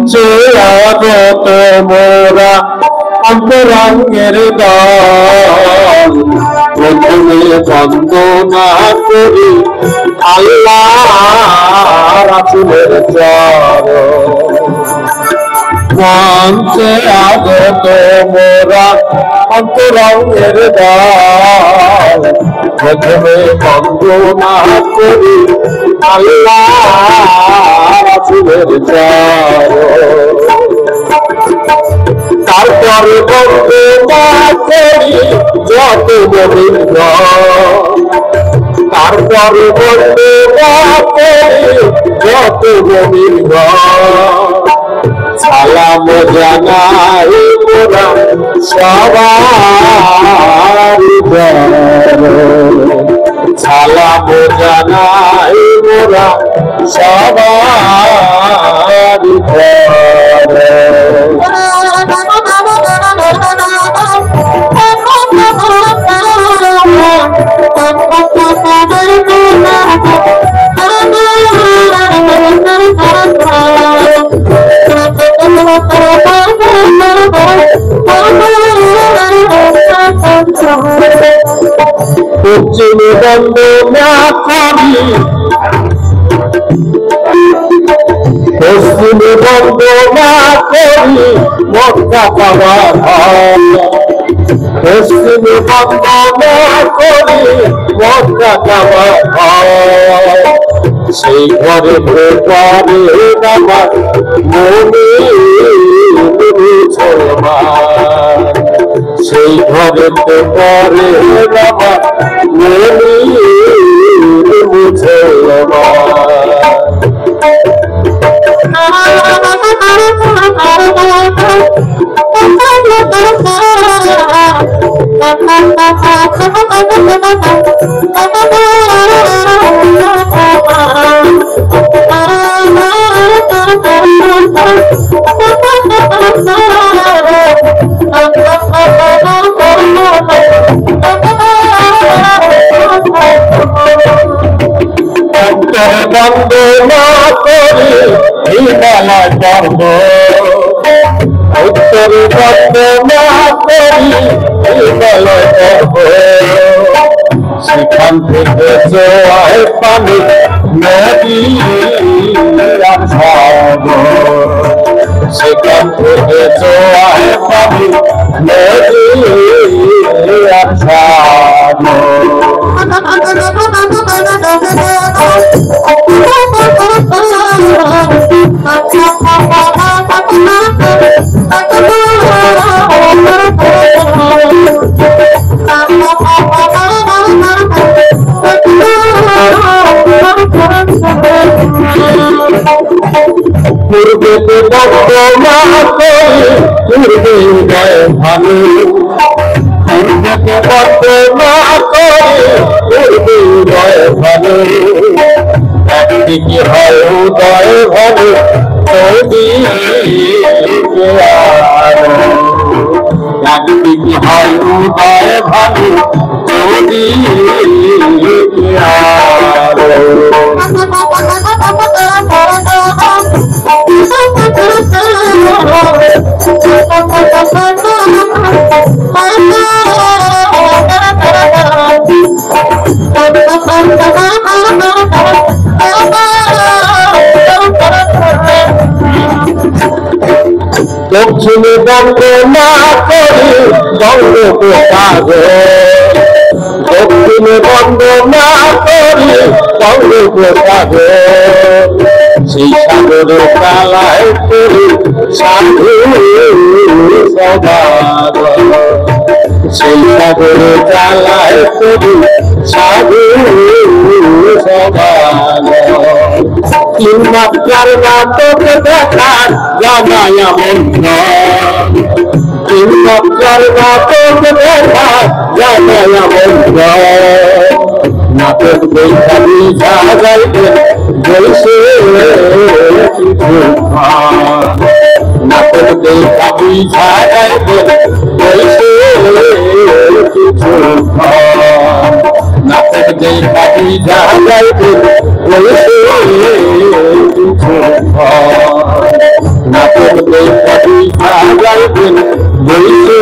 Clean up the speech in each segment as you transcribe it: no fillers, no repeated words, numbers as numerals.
আগত মোরা অন্তরঙ্গের দল প্রথমে বন্দনা করি আল্লাহ রাসূলের চরণ মঞ্চে আগত মোরা অন্তরঙ্গের দল প্রথমে বন্দনা করি আল্লাহ রাসূলের চরণ তারপরে বন্দনা করি যত গোবিন্দ তারপরে বন্দনা করি যত গোবিন্দ সালাম জানাই মোরা সবার সালাম জানাই মোরা সবার পশ্চিম বন্দনা করি পশ্চিম বন্দনা করি মক্কা কাবা পশ্চিম বন্দনা করি মক্কা কাবা সেই ঘরে ভেতরে আমার মুসলমান সেই ঘরে ভেতরে আমার মুসলমান বন্দনা করি হিমালয় পর্বত উত্তর বন্দনা করি হিমালয় পর্বত সেখান থেকে জোয়ার পানি নদী আর সাগর সেখান থেকে জোয়ার পানি নদী আর সাগর পূর্বে বন্দনা করি পূর্বে উদয় ভানু পূর্বে বন্দনা করি পূর্বে উদয় ভানু একদিকে হয় উদয় ভানু একদিকে হয় উদয় ভানু দক্ষিণে বন্দনা করি বঙ্গোপসাগর দক্ষিণে বন্দনা করি বঙ্গোপসাগর সেই সাগর কালায় করি সাধু সমাগম সেই সাগর কালায় করি সাধু সমাগম তিন মাত্রার নাটক দেখার জানাই আমন্ত্রণ তিন মাত্রার নাটক দেখার জানাই আমন্ত্রণ নাটক দেখা বুঝা যাইবে বলছে নাটক দেখা বুঝা যাইবে বলছে কিছু নাটক দেখা বুঝা যাইবে বলছে কিছু না করলে পয়সা যাইবেন বইছে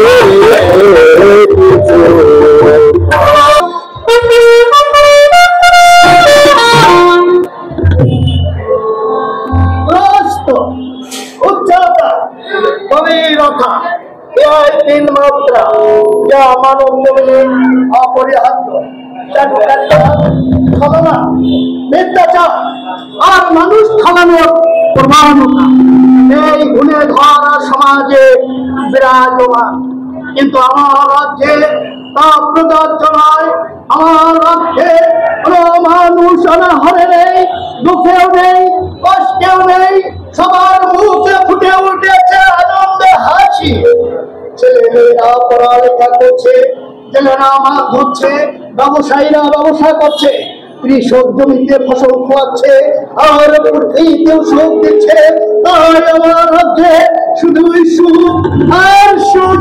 उच्चता गभीरता यह तीन मात्रा यह मानव जीवन अपरिहार्य छलना मिथ्याचार और মানুষ খাওয়ানোর প্রবণতা এই গুণের ধারা সমাজে বিরাজমান কিন্তু আমার রাজ্যে তা প্রযোজ্য নয়। আমার রাজ্যে কোনো মানুষ অনাহারে নেই, দুঃখেও নেই, কষ্টেও নেই, সবার মুখে ফুটে উঠেছে আনন্দে হাসি। ছেলেমেয়েরা পড়ালেখা করছে, জেলেরা মাছ ধরছে, ব্যবসায়ীরা ব্যবসা করছে, কৃষক জমিতে ফসল খোয়াচ্ছে আর কেউ সুখ দিচ্ছে। তাই আমার রাজ্যে শুধুই সুখ আর সুখ।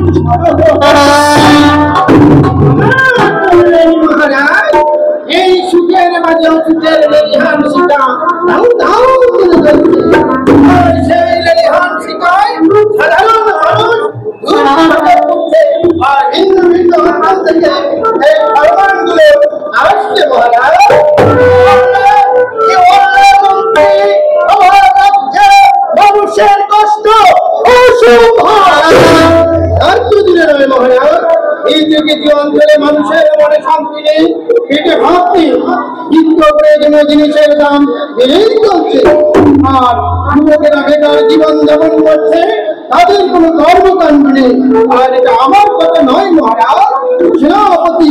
এই সুখের মাঝে সুখের লেলিহান শিকা ধাউ ধাউ করে জ্বলছে। আর সেই লেলিহান শিকায় সাধারণ মানুষ আর ভিন্ন ভিন্ন অঞ্চল থেকে এই ফরমানগুলো আসছে। মহারাজ আমার রাজ্যে মানুষের কষ্ট মহারাজ এই যুগে যে অঞ্চলে মানুষের মনে শান্তি নেই, পেটে ভাত নেই, নিত্য প্রয়োজনীয় জিনিসের দাম বেড়েই চলছে আর যুবকেরা বেকার জীবন যাপন করছে, তাদের কোনো কর্মকাণ্ড নেই। আর এটা আমার কথা নয় মহারাজ, সেনাপতি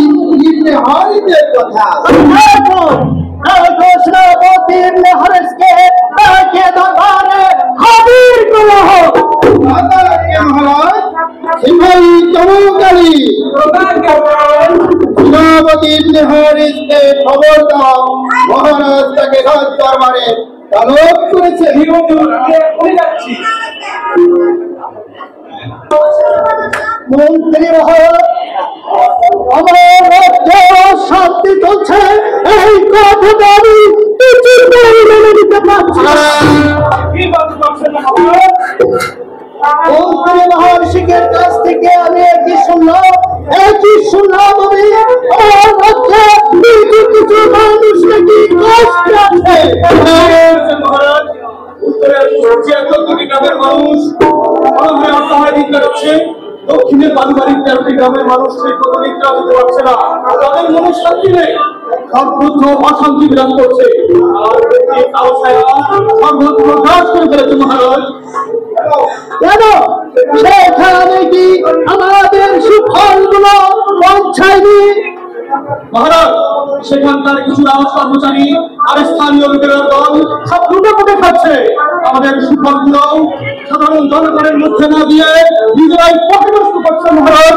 ইবনে হারিসের কথা। সেনাপতি ইবনে হারিসকে তাকে দরবারে হাজির করা হোক। মহারাজ সিংহাই চমৎকারী সেনাপতি ইবনে হারিসকে খবর দাও, মহারাজ তাকে রাজ দরবারে তলব করেছে। মন্ত্রী মহোদয়, আমার রাজ্যে শান্তি চলছে, এই কথাটা আমি কিছুতেই মেনে নিতে পারছি না। মন্ত্রী মহর্ষিকের কাছ থেকে আমি একই শুনলাম আমি আমার রাজ্যে কিছু মানুষ নাকি কষ্ট আছে। মহারাজ উত্তরের দুটি গ্রামের মানুষ অসহায় দিন কাটাচ্ছে, দক্ষিণের পারিবারিক 13টি গ্রামের মানুষ সেই প্রতিনিধিত্ব দিতে পারছে না, তাদের মনে শান্তি নেই, সর্বত্র অশান্তি বিরাজ করছে আর সর্বত্র গ্রাস করে ফেলেছে। মহারাজ কেন সেখানে কি আমাদের সুফলগুলো পৌঁছায়নি? মহারাজ সেখানকার কিছু রাজ কর্মচারী আর স্থানীয় লোকেরা দল সব লুটে পুটে খাচ্ছে, আমাদের সুফলগুলো সাধারণ জনগণের মধ্যে না দিয়ে নিজেরাই পথভ্রষ্ট করছে। মহারাজ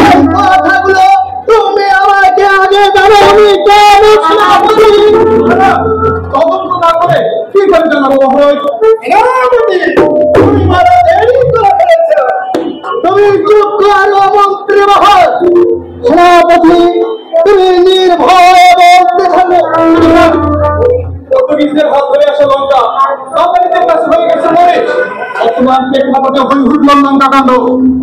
এই কথাগুলো তুমি আমাকে আগে জানো, আমি কেন তদন্ত না করে কি করে জানাবো? মহারাজ তুমি চুপ করো মন্ত্রী মহোদয়। সেনাপতি তুমি নির্ভয়ে বলতে থাকো। পর্তুগিজদের হাত ধরে আসা লঙ্কা বাঙালিদের কাছে হয়ে গেছে মরিচ। বর্তমান প্রেক্ষাপটে হই হুল্লোড় লঙ্কা কাণ্ড,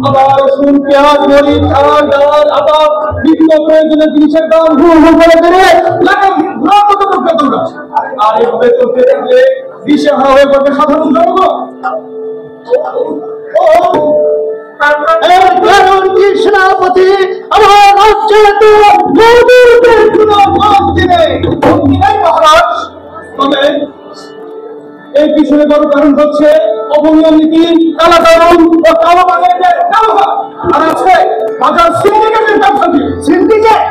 আবার রসুন, পেঁয়াজ, মরিচ, চাল, ডাল, আটা বিভিন্ন প্রয়োজনীয় জিনিসের দাম হু হু করে বেড়ে আর এভাবে চলতে থাকলে দিশেহারা হয়ে পড়বে সাধারণ জনগণ। কারণ কি সেনাপতি আমার রাজ্যে তো মোদীদের কোনো ভক্তি নেই। মহারাজ তবে এই পিছনে বড় কারণ হচ্ছে অবনিয়ম নীতি, কালা কারণ ও কালো বাজারের কালো হাত, আর আছে বাজার সিন্ডিকেটের ব্যবসা। সিন্ডিকেট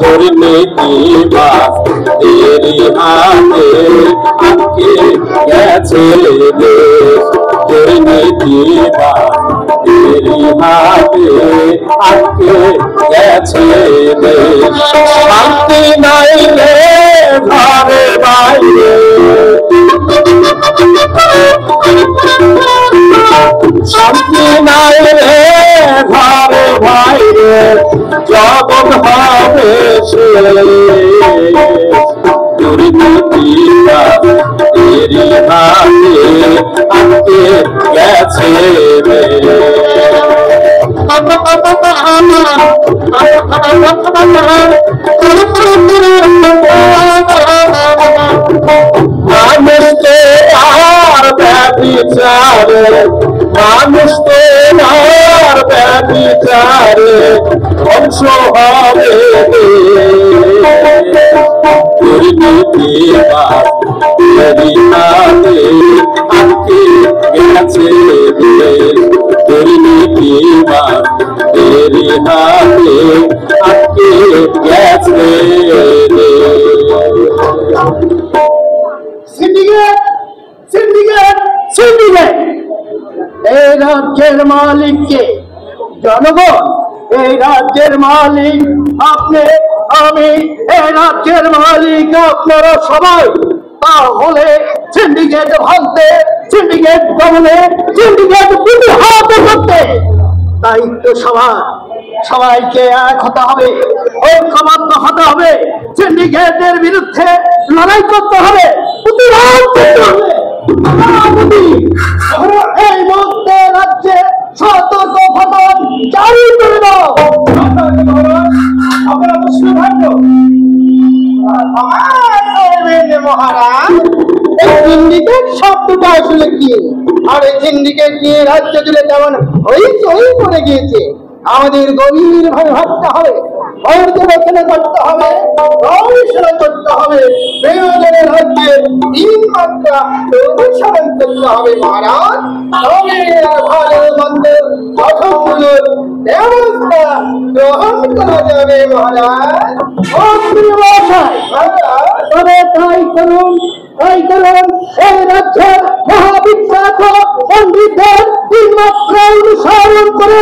দুর্নীতি বাস তেরি হাতে আটকে গেছে দেশ, দুর্নীতি বাস তেরি হাতে আটকে গেছে দেশ। শান্তি নাই রে ঘরে বাইরে, শান্তি জগৎ হবে দুর্নীতিরা তেরি হাতে আটকে গেছে রে মানুষ তো আর ব্যভিচারে মানুষ তো আর ব্যভিচারে ধ্বংস হবে দুর্নীতিবাজ তেরি হাতে আটকে গেছে দুর্নীতিবাজ তেরি হাতে আটকে গেছে সিন্ডিকেট সিন্ডিকেট সিন্ডিকেট এই রাজ্যের মালিককে জনগণ এই রাজ্যের মালিক আপনি আমি এই রাজ্যের মালিক আপনারা সবাই তাহলে সিন্ডিকেট ভাঙতে সিন্ডিকেট দমনে সিন্ডিকেট প্রতিহত করতে দায়িত্ব সবার সবাইকে এক হতে হবে ঐক্যবদ্ধ হতে হবে সিন্ডিকেটের বিরুদ্ধে লড়াই করতে হবে প্রতিবাদ করতে হবে এই মুহূর্তে রাজ্যে সতর্ক ঘটন জারি করে দাও মহারাজ এই সিন্ডিকেট শব্দটা আসলে কি আর এই সিন্ডিকেট নিয়ে রাজ্য জুড়ে তেমন হইচই করে গিয়েছে আমাদের গভীর ভাবে ভাবতে হবে পর্যবেক্ষণে করতে হবে গবেষণা করতে হবে বিনোদনের রাজ্যে তিন মাত্রা অনুসরণ করতে হবে মহারাজ তবে ভালো মন্দ গঠনমূলক ব্যবস্থা গ্রহণ করা যাবে মহারাজ তবে তাই করুন এই রাজ্যের মহাবিখ্যাত পণ্ডিতদের তিন মাত্রা অনুসরণ করে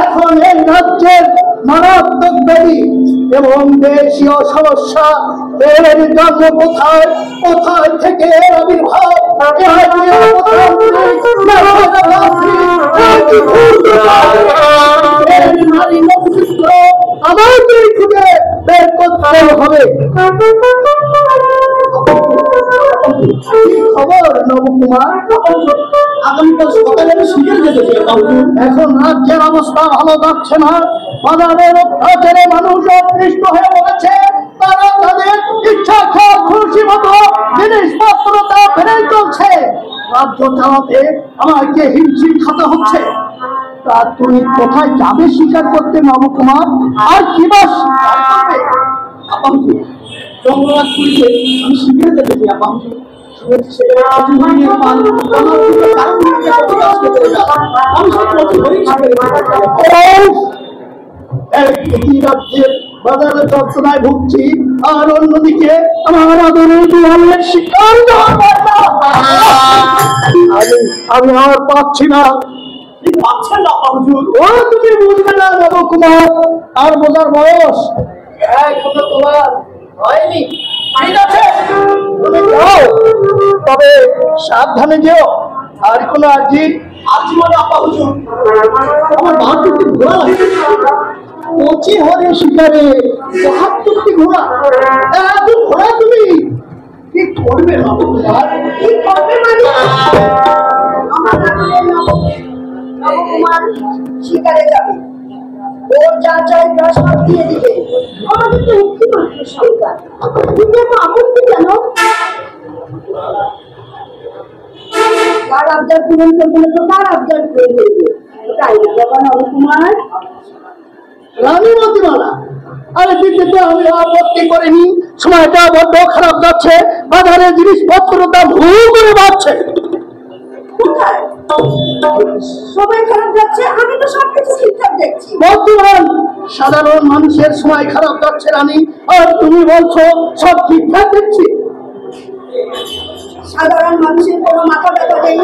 এখন এই রাজ্যের মারাত্মক ব্যাধি এবং দেশীয় সমস্যা এর জন্ম কোথায় কোথায় থেকে আবির্ভাব আমাদের খুঁজে বের করতে হবে খবর নবকুমার আগামীকাল সকালে আমি শিখে যেতে এখন রাজ্যের অবস্থা ভালো যাচ্ছে না বাজারের অত্যাচারে মানুষ অতৃষ্ট হয়ে পড়েছে তারা তাদের ইচ্ছা খুশি মতো জিনিসপত্র তা ফেলে চলছে রাজ্য চালাতে আমাকে হিমশিম খাতে হচ্ছে তা তুমি কোথায় যাবে স্বীকার করতে নবকুমার আর কি বা করবে আপামজি জঙ্গলাপুরীতে আমি শিখে যেতে আপামজি বাজারে যন্ত্রণায় ভুগছি আর অন্যদিকে আমার আদরের দুয়ারের শিকার আমি আর পাচ্ছি না তুমি বুঝবে না নবকুমার আর বোঝার বয়স এখনো তোমার হয়নি ঠিক আছে তুমি যাও তবে সাবধানে যেও আর কোনো আর্জি মানে আপা হুজুর আমার 72টি ঘোড়া লাগবে পচে হরে শিকারে 72টি ঘোড়া এত ঘোড়া তুমি কি করবে নবকুমার কি করবে মানে আমার নবকুমার শিকারে যাবে ওর যা চাই তা সব দিয়ে দিবে আমাদের তো একটি মাত্র সরকার তুমি এত আপত্তি কেন কার আবদার পূরণ করবে তো কার আবদার পূরণ করবে তাই না বাবা নবকুমার রানী মতিমালা আরে দিতে তো আমি আপত্তি করিনি সময়টা বড্ড খারাপ যাচ্ছে বাজারে জিনিসপত্র দাম হু করে বাড়ছে সবাই খারাপ যাচ্ছে আমি তো সবকিছু ঠিকঠাক দেখছি বর্তমান সাধারণ মানুষের সময় খারাপ যাচ্ছে রানী আর তুমি বলছো সব ঠিকঠাক দেখছি সাধারণ মানুষের কোনো মাথা ব্যথা নেই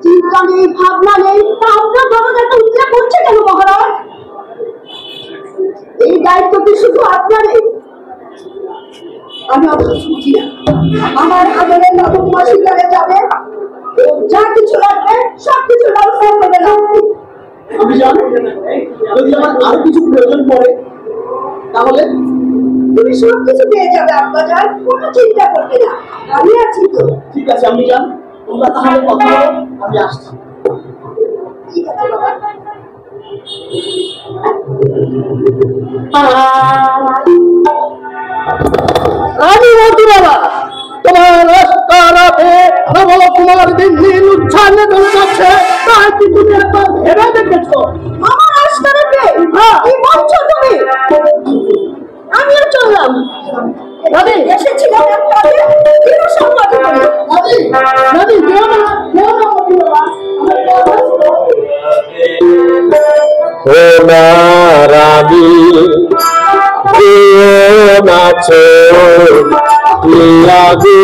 চিন্তা নেই, ভাবনা নেই, তা আপনার দরজাটা উঠলে পড়ছে কেন মহারাজ? এই দায়িত্বটি শুধু আপনারই। আমি অত বুঝি না। আমার আদরের নবকুমার শিকারে যাবে, যা কিছু লাগবে সবকিছু ব্যবস্থা করে রাখবে। আমি জানি যদি আমার আরো কিছু প্রয়োজন পড়ে তাহলে তুমি সব কিছু পেয়ে যাবে আব্বাজান, কোনো চিন্তা করবে না, আমি আছি তো। ঠিক আছে আমি জান, তোমরা তাহলে কথা বলো, আমি আসছি। ঠিক আছে বাবা। রানী মতি বাবা, তোমার রাস্তারাতে নবকুমার দিন দিন উচ্ছ্বাসে দৌড়াচ্ছে, তা কি তুমি একবার ভেবে দেখেছো? আমার আস্তানাকে কি বলছো তুমি? আমিও চললাম। রানী এসেছিলাম এক কাজে, বিনা সংবাদ করে। রানী রানী কেউ না মতি বাবা, ও না রানী নাচো লাগো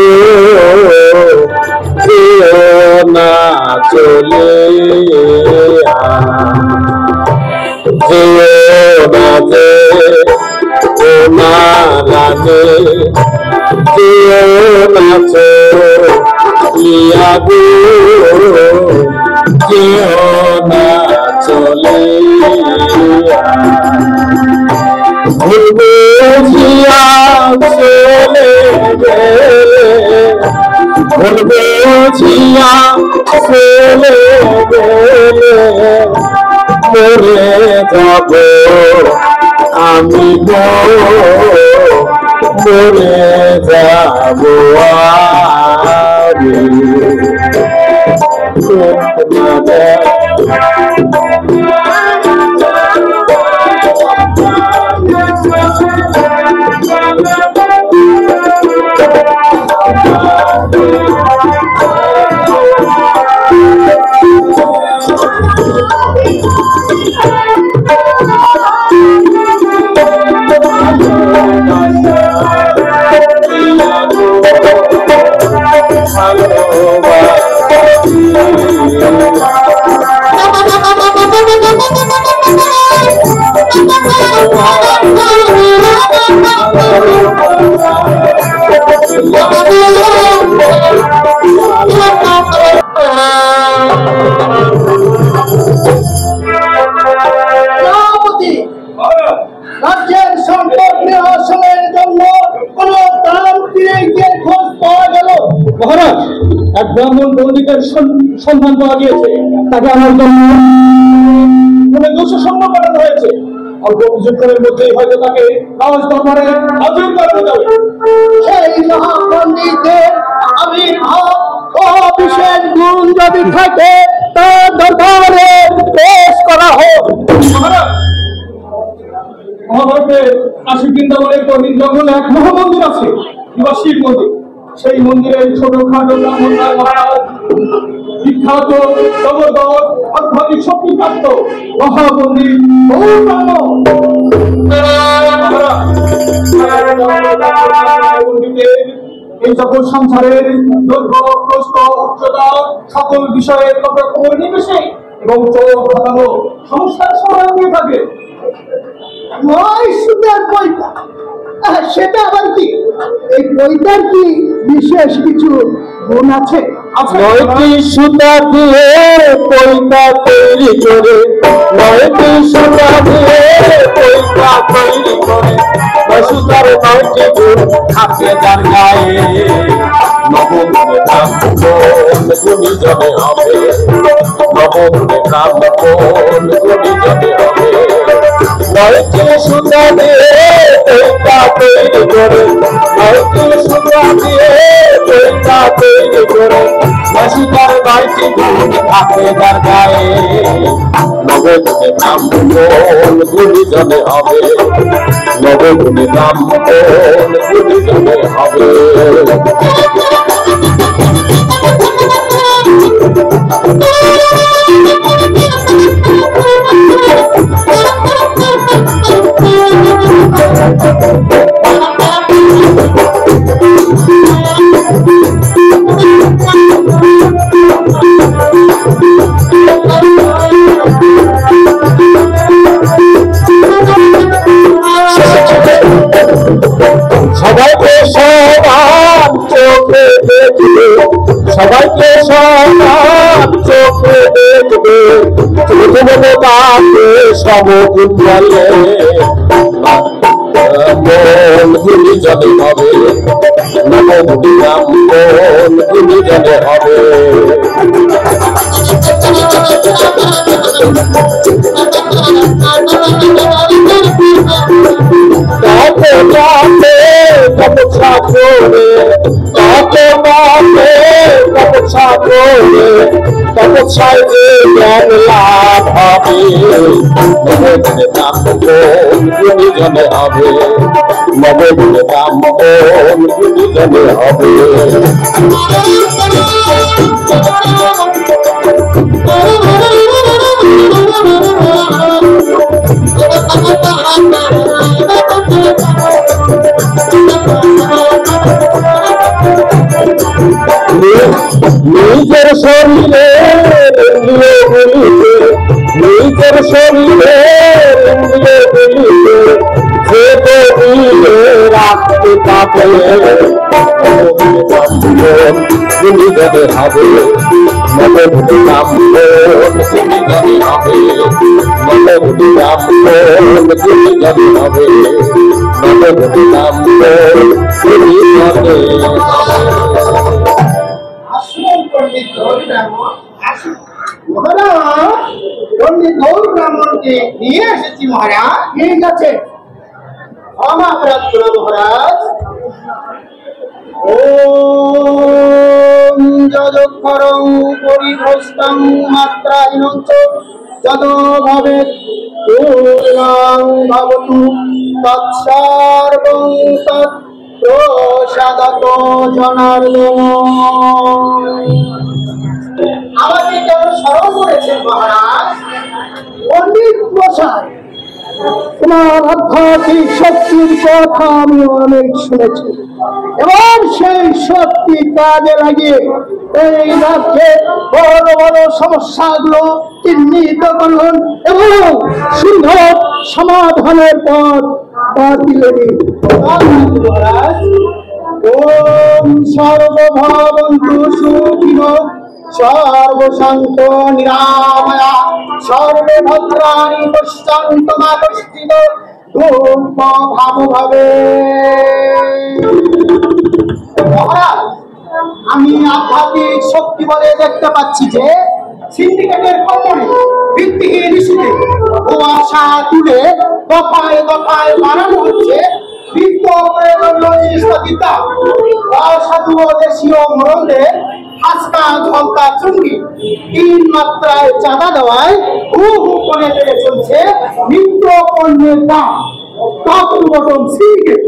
না চলে বাজে ও না রানে নাচো লাগো না চলে বুঝিয়া চলে গেলে বুঝিয়া চলে গেলে মরে যাব আমি মরে যাব রাজ্যের সম্পদ নিহাসনের জন্য কোন দাম ফিরে গিয়ে খোঁজ পাওয়া গেল? মহারাজ, এক ব্রাহ্মণ পণ্ডিতের সন্ধান পাওয়া গিয়েছে, তাকে আমার জন্য মনে দোষ সঙ্গ পাঠানো হয়েছে। অল্প কিছুক্ষণের মধ্যেই হয়তো তাকে রাজ দরবারে হাজির করানো যাবে। সেই মহাপণ্ডিতের আবির্ভাব ও বিশেষ গুণ যদি থাকে তার দরবারে পেশ করা হোক। মহারাজ, মহাভারতের কাশী বৃন্দাবনের গহীন জঙ্গলে এক মহামন্দির আছে, শিব মন্দির। সেই মন্দিরের ছোটখাটো ব্রাহ্মণরা মহারাজ বিখ্যাত জগৎ আধ্যাত্মিক শক্তিপ্রাপ্ত মহামন্দির এই সকল সংসারের দৈর্ঘ্য প্রস্থ উচ্চতা সকল বিষয়ের খবর নিমেষে এবং চোখ হাতানো সংস্কার সহায় হয়ে থাকে। নয় সুতার বইটা, সেটা আবার কি? এই বইটার কি বিশেষ কিছু গুণ আছে? নয়টি সুতা দিয়ে পয়সা তৈরি করে, নয়টি সুতা দিয়ে পয়সা তৈরি করে, সুতার নয়টি গুণ থাকে যার গায়ে। নবমে ব্রাহ্মণ গুণীজনে হবে, নবমে ব্রাহ্মণ গুণীজনে হবে। নয়টি সুতা দিয়ে পয়সা তৈরি করে, নয়টি সুতা দিয়ে পয়সা তৈরি করে, সুতার নয়টি গুণ থাকে যার গায়ে। নবমে ব্রাহ্মণ গুণীজনে হবে, নবমে ব্রাহ্মণ গুণীজনে হবে। সবাইকে সবার চোখে দেখবে মনে পাবে সমুদ্রে মন গুণীজনে হবে নবদিনাম মন গুণীজনে হবে কাকে কাকে তপস্যা করে কাকে কাকে তপস্যা করে তপস্যায় যে জ্ঞান লাভ হবে নবদিনাম মন গুণীজনে হবে নবদিনাম মন গুণীজনে হবে নিজের শরীরে ইন্দ্রিয় গুলিতে নিজের শরীরে ইন্দ্রিয় গুলিতে যে গভীরে রাখতে পাবে গুলিজনে হবে নবদিনাম গুলিজনে হবে নবদিনাম গুলিজনে হবে নবদিনাম গুলিজনে আসুন পণ্ডিত গৌর ব্রাহ্মণ আসুন মহারাজ পণ্ডিত গৌর ব্রাহ্মণকে নিয়ে এসেছি মহারাজ ঠিক আছে ক্ষমা প্রার্থনা মহারাজ ওম যদক্ষরং পরিভ্রষ্টং মাত্রাহীনং চ যদ ভবেৎ পূর্ণং ভবতু তৎসর্বং তৎ প্রসাদত জনার্দন আমাকে কেমন স্মরণ করেছেন মহারাজ পণ্ডিত মশাই তোমার আধ্যাত্মিক শক্তির কথা আমি অনেক শুনেছি এবং সেই শক্তি কাজে লাগিয়ে এই রাজ্যে বড় বড় সমস্যাগুলো চিহ্নিত করুন এবং সুন্দর সমাধানের পথ বাতিলে দিন মহারাজ ওম সর্বভবন্তু সুখিনো সর্বশান্ত নিরাময়া সর্বভদ্রাণি পশ্যন্তু মা কশ্চিৎ দুঃখ ভাব ভাবে মহারাজ আমি আধ্যাত্মিক শক্তি বলে দেখতে পাচ্ছি যে সিন্ডিকেটের কবরে ভিত্তিহীন ইস্যুতে কুয়াশা তুলে দফায় দফায় বানানো হচ্ছে বিত্ত প্রয়োজনীয় জিনিসপাতিটা অসাধু দেশীয় মরণদের হাসকা ঝলকা চুঙ্গি 3 মাত্রায় চাঁদা দেওয়ায় হু হু করে বেড়ে চলছে নিত্য পণ্যের দাম টপ টু বটম সিন্ডিকেট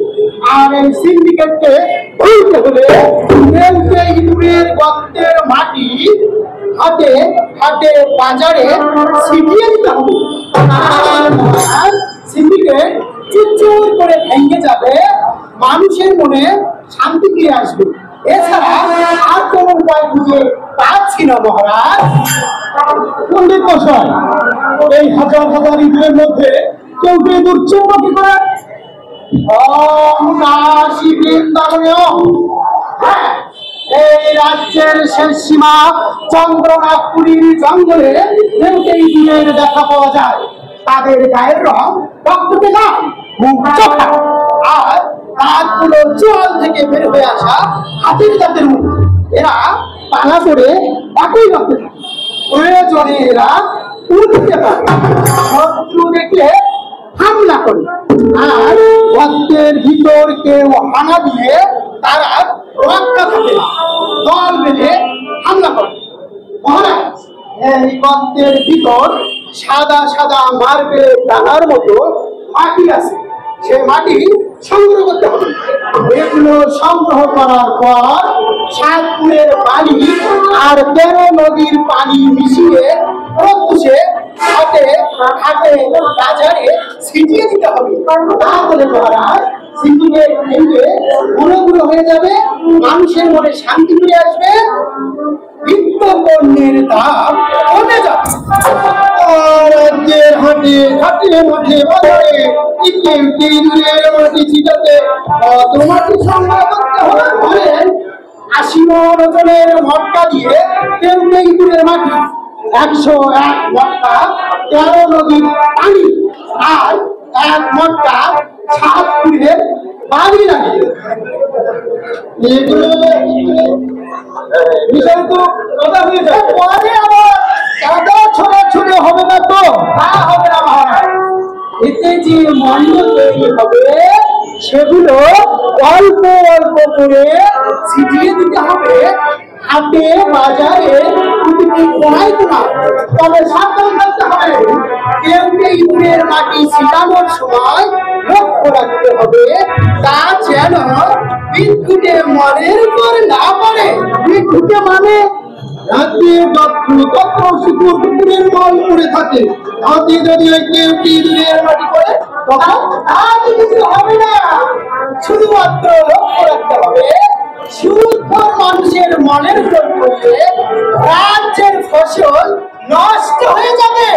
আর এই সিন্ডিকেটকে ভুলতে হলে রেলওয়ে ইঁদুরের গর্তের মাটি হাটে হাটে বাজারে ছিটিয়ে দিতে হবে আর সিন্ডিকেট চুরচুর করে ভেঙে যাবে মানুষের মনে শান্তি ফিরে আসবে এছাড়া আর কোন উপায় খুঁজে পাচ্ছি না মহারাজ পণ্ডিত মশাই এই হাজার হাজার ইঁদুরের মধ্যে কেউ কি ইঁদুর চিনব কি করে কাশী বৃন্দাবনেও হ্যাঁ এই রাজ্যের শেষ সীমা চন্দ্রনাথপুরীর জঙ্গলে কেউকে ইঁদুরের দেখা পাওয়া যায় তাদের গায়ের রং টকটকে লাল মুখ চোখা আর কাকগুলো জল থেকে বের হয়ে আসা হাতির দাঁতের মুখ এরা পালা করে একই রক্তে থাকে প্রয়োজনে এরা উঠতে পারে শত্রু দেখলে হামলা করে আর গর্তের ভিতর কেউ হানা দিয়ে তারা রক্ষা থাকে না দল বেঁধে হামলা করে মহারাজ এই গর্তের ভিতর সাদা সাদা মার্বেল দানার মতো মাটি আছে সে মাটি সংগ্রহ করতে হবে এগুলো সংগ্রহ করার পর সাতপুরের পানি আর 13 নদীর পানি মিশিয়ে প্রত্যুষে হাটে হাটে বাজারে ছিটিয়ে দিতে হবে তাহলে মহারাজ সিন্ডিকেট ভেঙে গুঁড়ো হয়ে যাবে মানুষের মনে শান্তি ফিরে আসবে নিত্য পণ্যের দাম কমে যাবে রাজ্যের হাটে হাটে মাঠে বাজারে ইঁদুরের মাটি ছিটাতে কত মাটি সংগ্রহ করতে হবে বলেন 80 মণ ওজনের মটকা দিয়ে কেউটে ইঁদুরের মাটি, 101 মটকা 13 নদীর পানি, আর 1 মটকা 7 ফুলের বাড়ি লাগিয়ে বিষয় তো কথা হয়ে যায়। পরে আবার কাদা ছড়াছড়ি হবে না তো? তা হবে না মহারাজ। এতে যে মন্ড তৈরি হবে সেগুলো অল্প অল্প করে ছিটিয়ে দিতে হবে হাটে বাজারে প্রতিটি কোনায় কোনায়। তবে সাবধান থাকতে হবে, কেউটে ইঁদুরের মাটি ছিটানোর সময় লক্ষ্য রাখতে হবে তা যেন বিদ্যুটে মনের উপর না পড়ে। বিদ্যুটে মানে রাতে কত শুকুর কুকুরের মল পড়ে থাকে, তাতে যদি ওই কেউটি ইঁদুরের মাটি পড়ে তাহলে কিছু হবে না। শুধুমাত্র লক্ষ্য রাখতে হবে শুদ্ধ মানুষের মনের উপর পড়লে রাজ্যের ফসল নষ্ট হয়ে যাবে।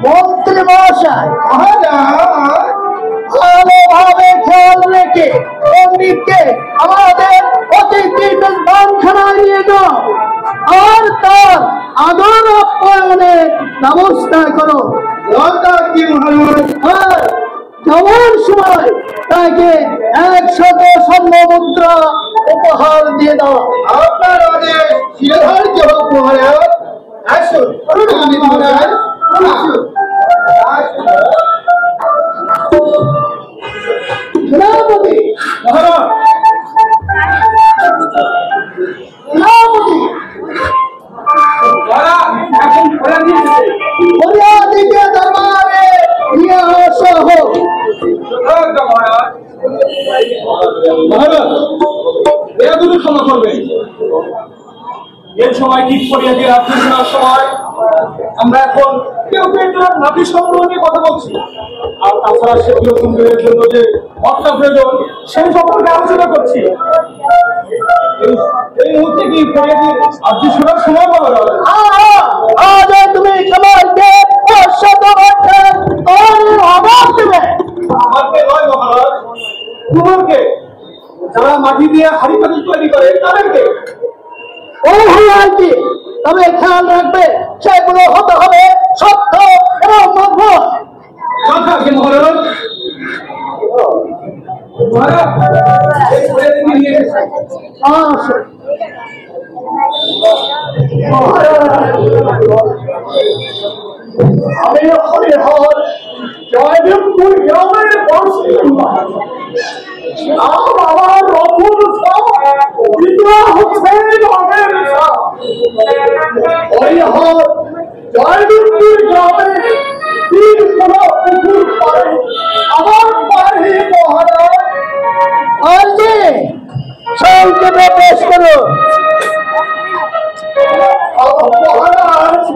মন্ত্রী মহাশয়, ভালোভাবে খেয়াল রেখে পণ্ডিতকে আমাদের অতিথি বানখানায় নিয়ে যাও আর তার আদর আপ্যায়নের ব্যবস্থা করো। যাওয়ার সময় তাকে 100 স্বর্ণ মুদ্রা উপহার দিয়ে দাও। আপনার আদেশ শিরোধার্য হোক মহারাজ। আসুন মহারাজ, আসুন। সেনাপতি মহারাজ, সেনাপতি এখন ফরিয়াদিকে দরবারে নিয়ে আসা হোক। মহারাজ, এরা দুটো ক্ষমা করবেন। এর সময় ঠিক ফরিয়াদি রাত্রি শোনার সময় আমরা এখন কেউ নাতি সংগ্রহ নিয়ে কথা বলছি, আর তাছাড়া সেগুলো সুন্দরের জন্য যে অর্থ প্রয়োজন সেই সম্পর্কে আলোচনা করছি। এই মুহূর্তে কি ফরিয়াদি আর্জি শোনার সময় মহারাজ? আজ তুমি সবাইকে অভাব দেবে। আমাকে নয় মহারাজ, তোমাকে যারা মাটি দিয়ে হাড়ি পাতি তৈরি করে তাদেরকে। ও হয়েছে, তবে খেয়াল রাখবে সেগুলো হতে হবে সত্য এবং মজবুত। কথা আছে মহারাজ। মহারাজ, এই ফরিয়াদিকে নিয়ে এসেছে। আমি হরিহর জয়দেবপুর গ্রামের আমার রথুর হরিহর জয়দেবপুর গ্রামে আমার বাড়ি মহারাজ। আর যে সংক্ষেপে পেশ করো। মহারাজ,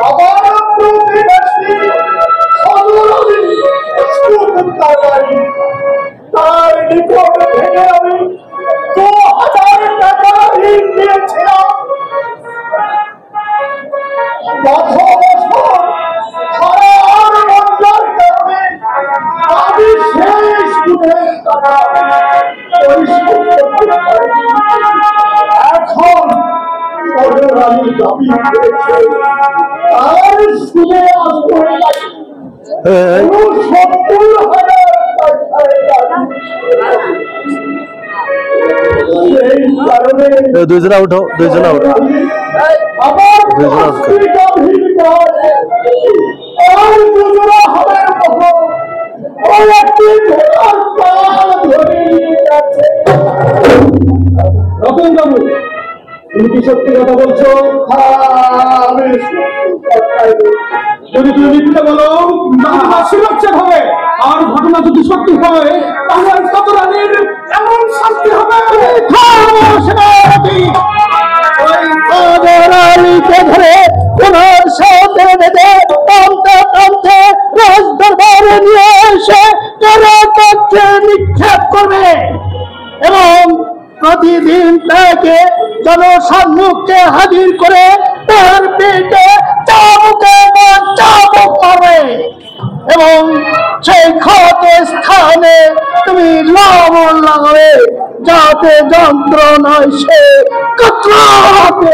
আমার প্রতিবেশী তার নিকট থেকে আমি 2000 টাকা ঋণ নিয়েছিলাম। গত বছর খরার বন্যার কারণে আমি শেষ সুদের টাকা পরিশোধ করতে পারিনি। এখন আমি দাবি করেছি তার সুদে আসতে 70,000 দুইজনে উঠো, দুইজনে উঠো, আমার রতন বাবু, তুমি কি সত্যি কথা বলছো? যদি তুমি মিথ্যে বলো তাহলে সুরক্ষা হবে, আর ঘটনা যদি সত্যি হয় তাহলে কত রানীর এমন শাস্তি হবে। ধরে পুনর সাথে বেঁধে টানতে টানতে রাজদরবারে নিয়ে এসে কারাগারে নিক্ষেপ করবে এবং প্রতিদিন তাকে জনসম্মুখে হাজির করে তার পেটে চাবুকে চাবুক মারবে এবং সেই ক্ষত স্থানে তুমি লবণ লাগাবে। যাতে যন্ত্রণায় সে কাতরাতে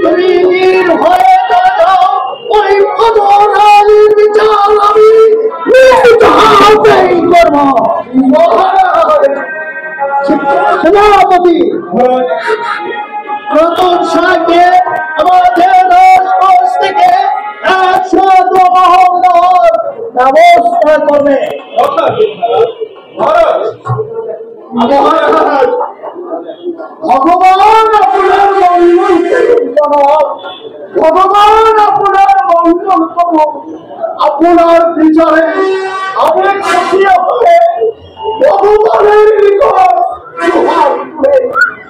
তুমি নির্ভয়ে দাঁড়াও, ওই অধরালির বিচার আমি নির্ভয়েই করব। সেনাপতি রতন শাহকে আমাদের রাজপথ থেকে 100 মহড়ার ব্যবস্থা করবে। ভগবান আপনার মঙ্গল করুন, ভগবান আপনার মঙ্গল করুন। আপনার বিচারে আমি খুশি হয়ে ভগবানের নিকট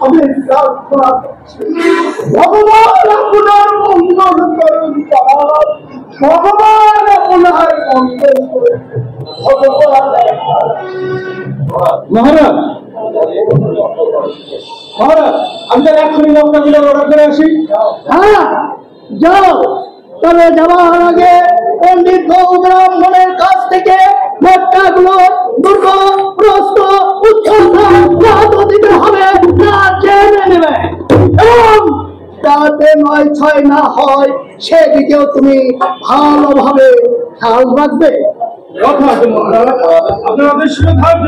আমি প্রার্থনা করছি, ভগবান আপনার মঙ্গল করুন, ভগবান আপনার মঙ্গল করুন। ভগবান মহারাজ, মহারাজ, আমি তার এক্ষুনি নৌকা মিলে অর্ডার করে আসি। হ্যাঁ যাও, তবে যাওয়ার আগে পণ্ডিত ব্রাহ্মণের কাছ থেকে ভোট্টাগুলো দুর্গ প্রস্ত উচ্ছ্বাস দিতে হবে, না জেনে নেবে, এবং যাতে 9-6 না হয় সেদিকেও তুমি ভালোভাবে খেয়াল রাখবে। কথা আছে মহারাজ, আপনার আদেশ ধার্য।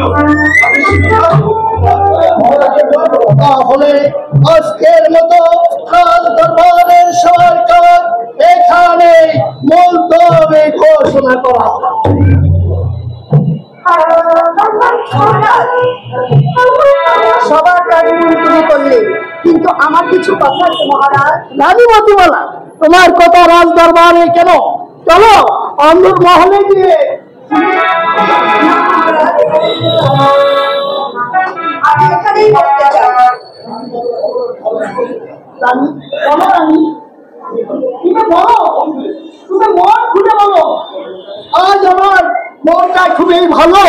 তাহলে আজকের মতো রাজ দরবারের সরকার এখানে মুলতবি ঘোষণা করা হলো। সবার কাজে তুমি করলে, কিন্তু আমার কিছু কথা আছে মহারাজ। রানী মতিমালা, তোমার কথা রাজ দরবারে কেন? চলো অন্দর মহলে গিয়ে আমি এখানেই বলতে চাই। রানী, বলো রানী, তুমি বলো, তুমি মন খুলে বলো। আজ আমার মনটা খুবই ভালো।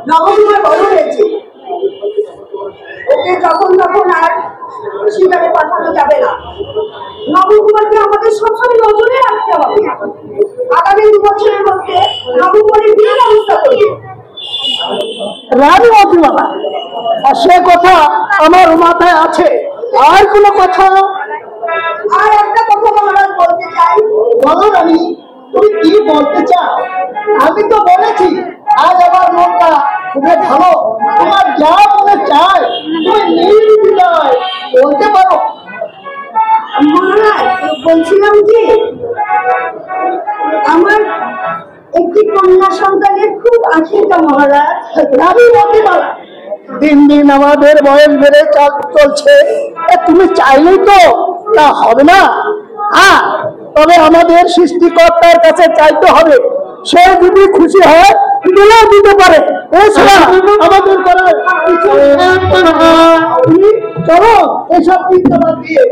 নবমীর বড় হয়েছে, ওকে যখন তখন আর শিকারে পাঠানো যাবে না। নবকুমারকে আমাদের সবসময় নজরে রাখতে হবে। আগামী 2 বছরের মধ্যে নবকুমারের বিয়ের ব্যবস্থা করবে। রানী মতিমালা, সে কথা আমার মাথায় আছে। আর কোনো কথা? আর একটা কথা মহারাজ বলতে চাই। বলো রানী, তুমি কি বলতে চাও? আমি তো বলেছি আজ আমার মনটা খুবই ভালো। তোমার যা মনে চায় তুমি নির্দ্বিধায় বলতে পারো। মহারাজ বলছিলাম যে আমার একটি কন্যা সন্তানের খুব আশঙ্কা মহারাজ। রানী মতিমালা, দিন দিন আমাদের বয়স বেড়ে চলছে, তুমি চাইলেই তো তা হবে না। হ্যাঁ, তবে আমাদের সৃষ্টিকর্তার কাছে চাইতে হবে। সে যদি খুশি হয় দিলেও দিতে পারে, এছাড়া আমাদের করার কিছু তুমি চলো এসব চিন্তা বাদ দিয়ে।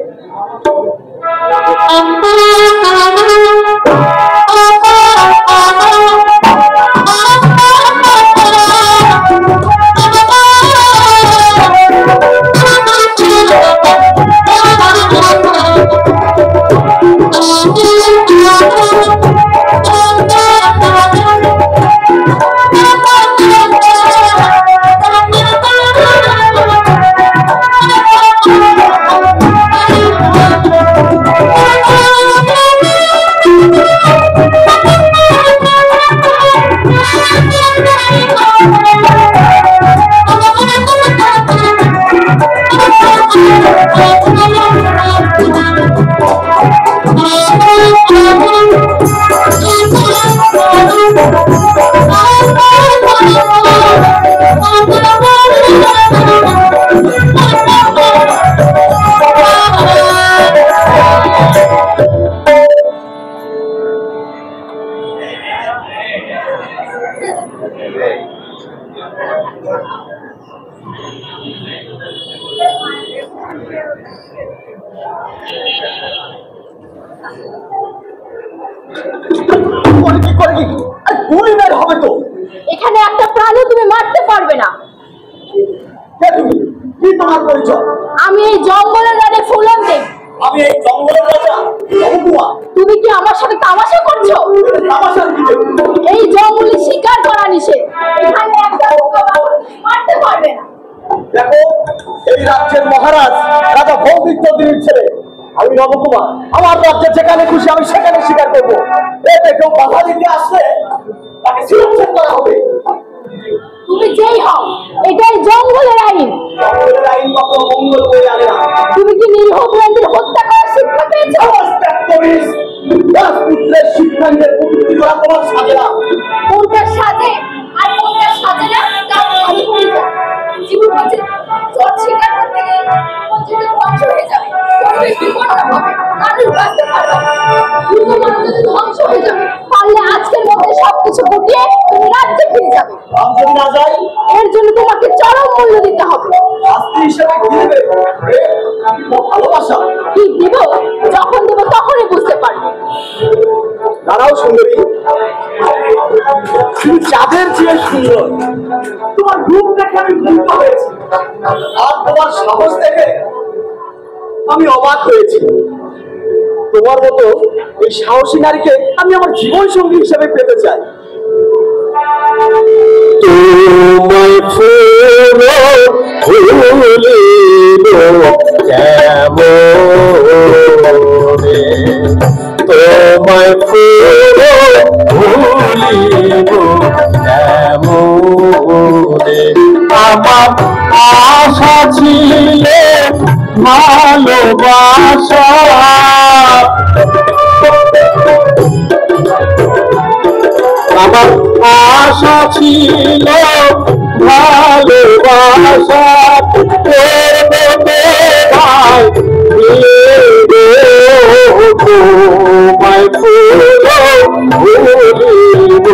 এখানে একটা প্রাণী তুমি মারতে পারবে না। কি তোমার পরিচয়? আমি এই জঙ্গলের রানী ফুলন দেব। আমি এই জঙ্গলের রাজা নবকুমার। তুমি কি আমার সাথে তামাশা করছো? তামাশার কি দেখবো? এই জঙ্গলে শিকার করা নিষেধ। এখানে একটা মারতে পারবে না। দেখো, এই রাজ্যের মহারাজ রাজা ভৌমিত্রের ছেলে আমি নবকুমার। আমার রাজ্যে যেখানে খুশি আমি সেখানে শিকার করবো। এতে কেউ বাধা দিতে আসলে তাকে শিরচ্ছেদ করা হবে। তুমি যেই হও, এটাই জঙ্গলের আইন। জঙ্গলের আইন কখনো মঙ্গল বয়ে আনে না। তুমি কি নিরীহ প্রাণীদের হত্যা করার শিক্ষা পেয়েছো? রাজপুত্রের শিক্ষাঙ্গের প্রকৃতি করা তোমার সাজে না। কোনটা সাজে আর কোনটা সাজে না তা ভালো করে জানো। জীবন বাঁচে চোর শিকার করতে গিয়ে জীবন ধ্বংস হয়ে যাবে। পরিবেশ বিপন্ন হবে, মানুষ বাঁচতে পারবে না। দুটো মানুষ ধ্বংস হয়ে যাবে। পারলে আজকের মধ্যে সবকিছু গুটিয়ে তুমি রাজ্যে ফিরে যাবে। আমি যদি না যাই, এর জন্য তোমাকে চরম মূল্য দিতে হবে। শাস্তি হিসেবে কি দেবে? ভালোবাসা। কি দিব? যখন দেবো তখনই বুঝতে পারবে। দাঁড়াও সুন্দরী, তুমি চাঁদের চেয়ে সুন্দর। তোমার রূপ দেখে আমি মুগ্ধ হয়েছি, আর তোমার সাহস দেখে আমি অবাক হয়েছি। তোমার মতো এই সাহসী নারীকে আমি আমার জীবন সঙ্গী হিসেবে পেতে চাই। তোমায় ফুল ভুলিব কেমনে, তোমায় ফুল ভুলিব কেমনে, আমার আশা ছিল ভালোবাসা, আমার আশা ছিল ভালোবাসা, তোমায় ফুল ভুলিব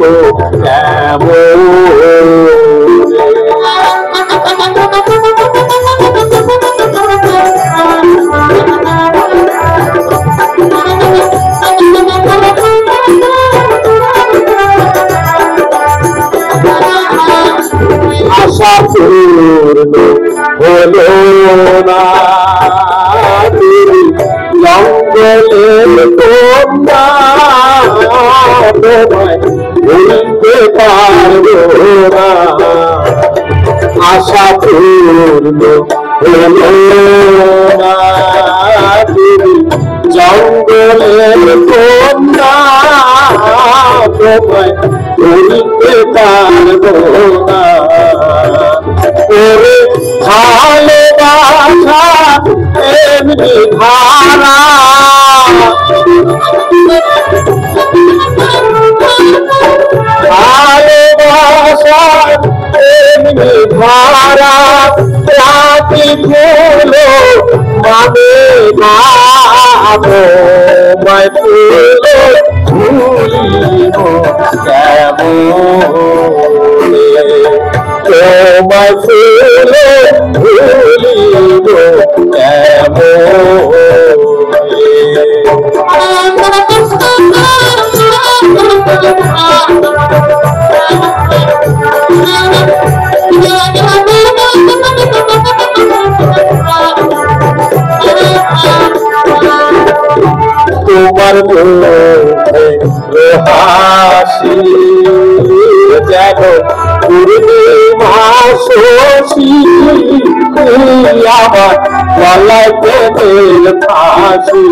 আশা পূর্ণ হলো না, জঙ্গলের কন্যা তোমায় ভুলতে পারবো না, আশা পূর্ণ হলো না, জঙ্গলের কন্যা তোমায় ভুলতে পারবো না, ওরে ভালোবাসা এমনি ধারা, ভালোবাসা এমনি ধারা, রাতি ফুলো মানে না, তোমায় ফুলো ভুলিব কেমনে, তোমায় ফুল ভুলিব তোমার মুখে হাসি যেন পূর্ণিমা শশী, আমার গলায় পেল ফাঁসি,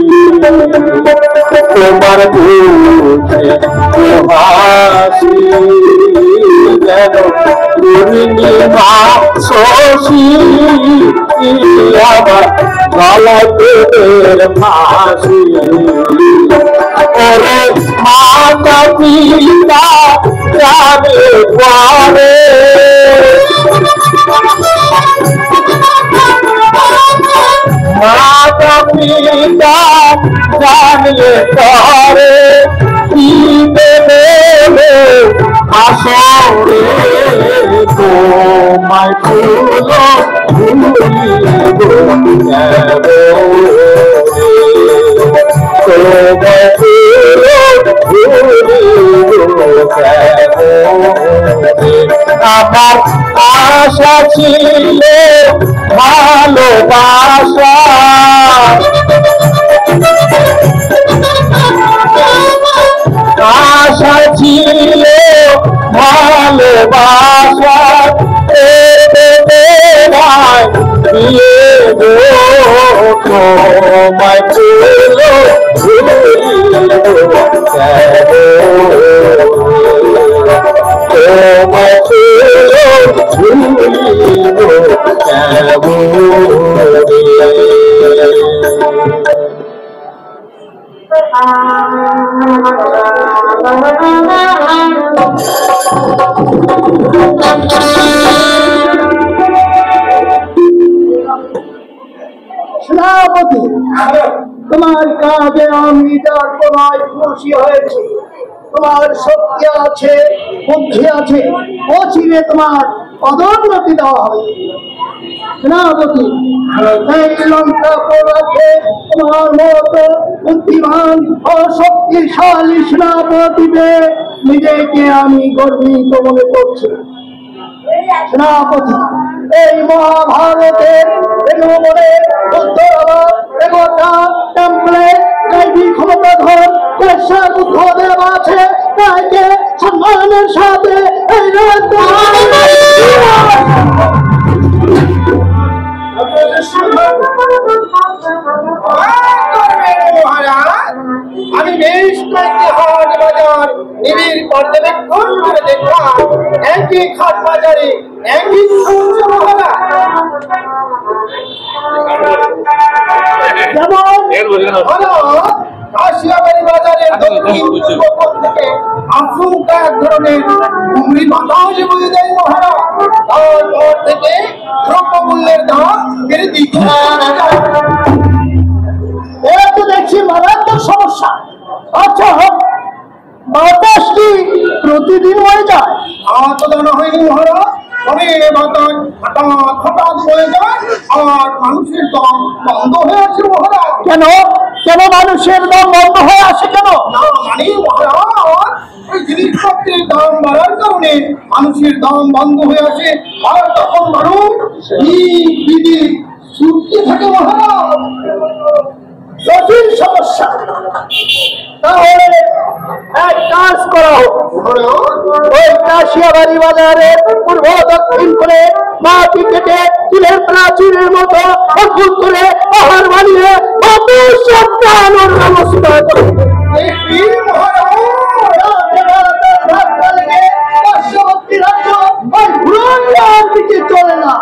তোমার মুখে হাসি যেন পূর্ণিমা শশী, আমার গলায় পেল ফাঁসি, ওরে মাতা পিতা জানে পরে, মাতা পিতা জানলে পরে কি দেবে আসরে, তোমায় ফুল ভুলিব তোমায় ফুল ভুলিব, আমার আশা ছিল ভালোবাসা, আশা ছিল ভালোবাসা দিয়ে তোমায় সেনাপতি, তোমার কাজে আমি যার তোমায় খুশি হয়েছি। তোমার শক্তি আছে, বুদ্ধি আছে, অচিরে তোমার পদোন্নতি দেওয়া হবে। সেনাপতি, এই লঙ্কা পড়াতে তোমার মতো বুদ্ধিমান ও শক্তিশালী সেনাপতিতে নিজেকে আমি গর্বিত মনে করছি। সেনাপতি, এই মহাভারতের ক্ষমতাধর বুদ্ধদেব আছে, তাকে সম্মানের সাথে আমি বেশ কয়েকটি হাট বাজার নিবিড় পর্যবেক্ষণ করে দেখলাম, একই খাট বাজারে একই কাশিয়াবাড়ি বাজারের দক্ষিণ পূর্ব থেকে আশঙ্কা এক ধরনের কুমড়ি বাতাস বয়ে দেয় মহারাজ। তারপর থেকে দ্রব্যমূল্যের দাম বেড়ে দিচ্ছে। এরা তো দেখছি মারাত্মক সমস্যা। আচ্ছা, বাতাস কি প্রতিদিন হয়ে যায়? তো জানা হয়নি মহারাজ, তবে বাতাস হঠাৎ হঠাৎ হয়ে যায় আর মানুষের দাম বন্ধ হয়ে আছে মহারাজ। কেন কেন মানুষের দাম বন্ধ হয়ে আসে কেন? না মানে মহারাজ, ওই জিনিসপত্রের দাম বাড়ার কারণে মানুষের দাম বন্ধ হয়ে আসে, আর তখন মানুষ বিধি ছুটতে থাকে মহারাজ। জটিল সমস্যা। তাহলে এক কাজ করা হোক, ওই কাশিয়াবাড়ি বাজারের পূর্ব দক্ষিণ করে মাটি কেটে তিলের প্রাচীরের মতো অদ্ভুত করে পাহাড় বানিয়ে সপ্তাহের ব্যবস্থা করে চলে না।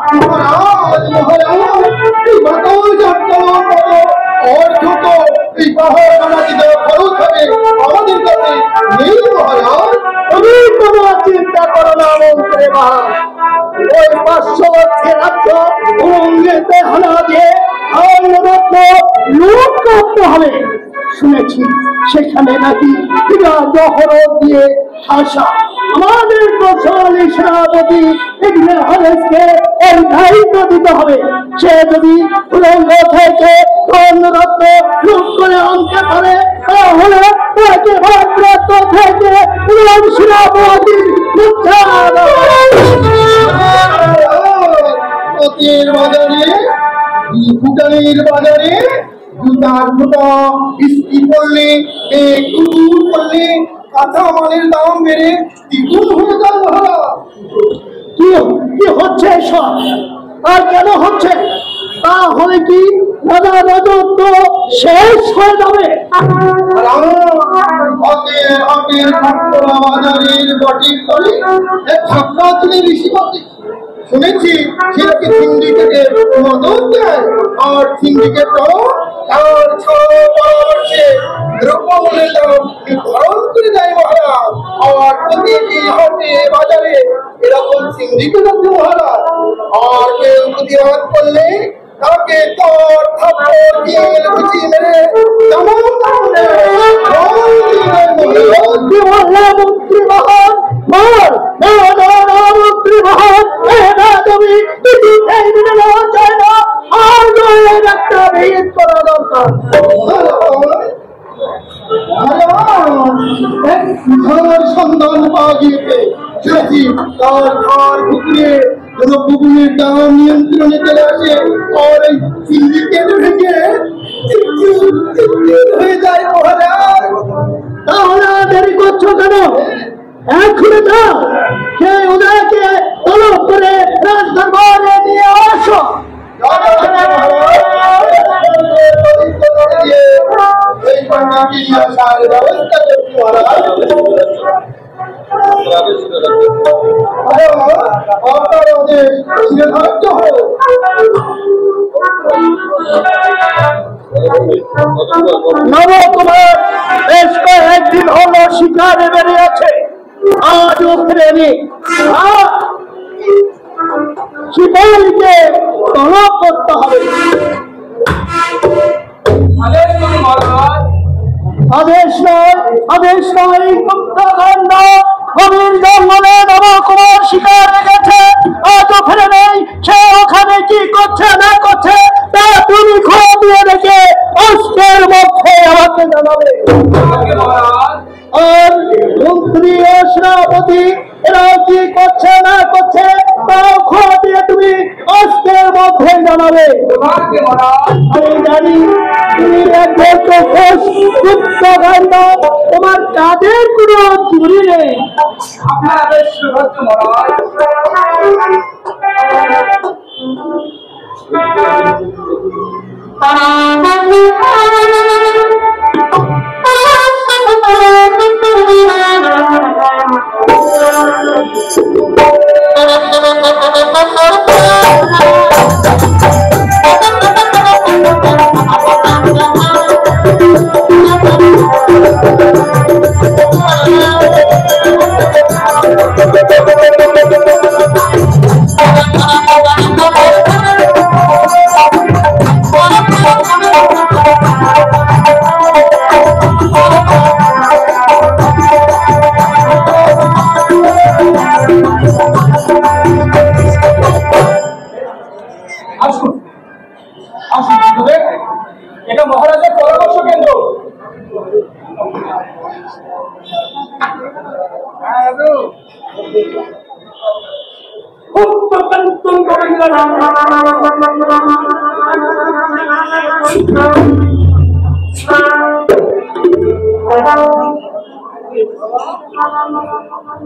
চিন্তা করো না মন্ত্রী মহারাজ, ওই 500 বছরের রাজ্য অঙ্গেতে হানা দিয়ে লুট করতে হবে। শুনেছি সেখানে নাকি জহরত দিয়ে আসা আমাদের প্রশালী সেনাপতি হারেসকে এই দায়িত্ব দিতে হবে। সে যদি উলঙ্গ থেকে রত্ন লুট করে আনতে পারে, তাহলে তাকে ভারত থেকে সেনাপতির বাজারে ভুটানের বাজারে জুতার ফুটা বৃষ্টি পড়লে পড়লে কাঁচা মালের দাম বেড়ে দ্বিগুণ হয়ে যায় মহারাজ। কি হচ্ছে সব আর কেন হচ্ছে? তাহলে কি রাজত্ব শেষ হয়ে যাবে? বাজারের বটির তলে ধাক্কা তুলে ঋষিপতি শুনেছি সে নাকি সিন্ডিকেটের মদত দেয়, আর সিন্ডিকেটও তার পরামর্শে দ্রব্যমূল্যের দাম নির্ধারণ করে দেয় মহারাজ। আর প্রতিটি হাটে বাজারে এরকম সিন্ডিকেট আছে মহারাজ। আর কেউ প্রতিবাদ করলে তাকে তোর থাপ্পড় দিয়ে গুছিয়ে মেরে যেমন মন্ত্রী মহান মন্ত্রী মহান তুমি চায় না আর একটা ভিড় করা দরকার। সন্ধান পাওয়া গিয়েছে, শুনেছি তার ঘর ঢুকিয়ে দ্রব্যগুলির দাম নিয়ন্ত্রণে চলে আসে আর এই সিন্ডিকেট ভেঙে হয়ে যায় মহারাজ। তাহলে দেরি করছো কেন? এখনই যাও, সেই উদয়কে তলব করে রাজদরবারে নিয়ে আসো। এই পণ্ডিতকে নিয়ে আসার ব্যবস্থা করছি মহারাজ। নবকুমার বেশ কয়েকদিন হলো শিকারে বেরিয়েছে, আজও ফেরেনি। শিকারীকে তলব করতে হবে। আদেশ নয়, আদেশ নয়, গুপ্তকাণ্ড। গভীর জঙ্গলে নবকুমার শিকারে গেছে, আজও ফেরে নেই। সে ওখানে কি করছে না করছে তা তুমি খোঁজ দিয়ে রেখে আজকের মধ্যে আমাকে জানাবে। আর মন্ত্রী ও সেনাপতি এরা কি করছে না করছে তাও খোঁজ দিয়ে তুমি আজকের মধ্যে জানাবে। আমি জানি তুমি গুপ্তকাণ্ড, তোমার কাজের কোনো চুরি নেই। এটা মহারাজের পরামর্শ কেন্দ্র।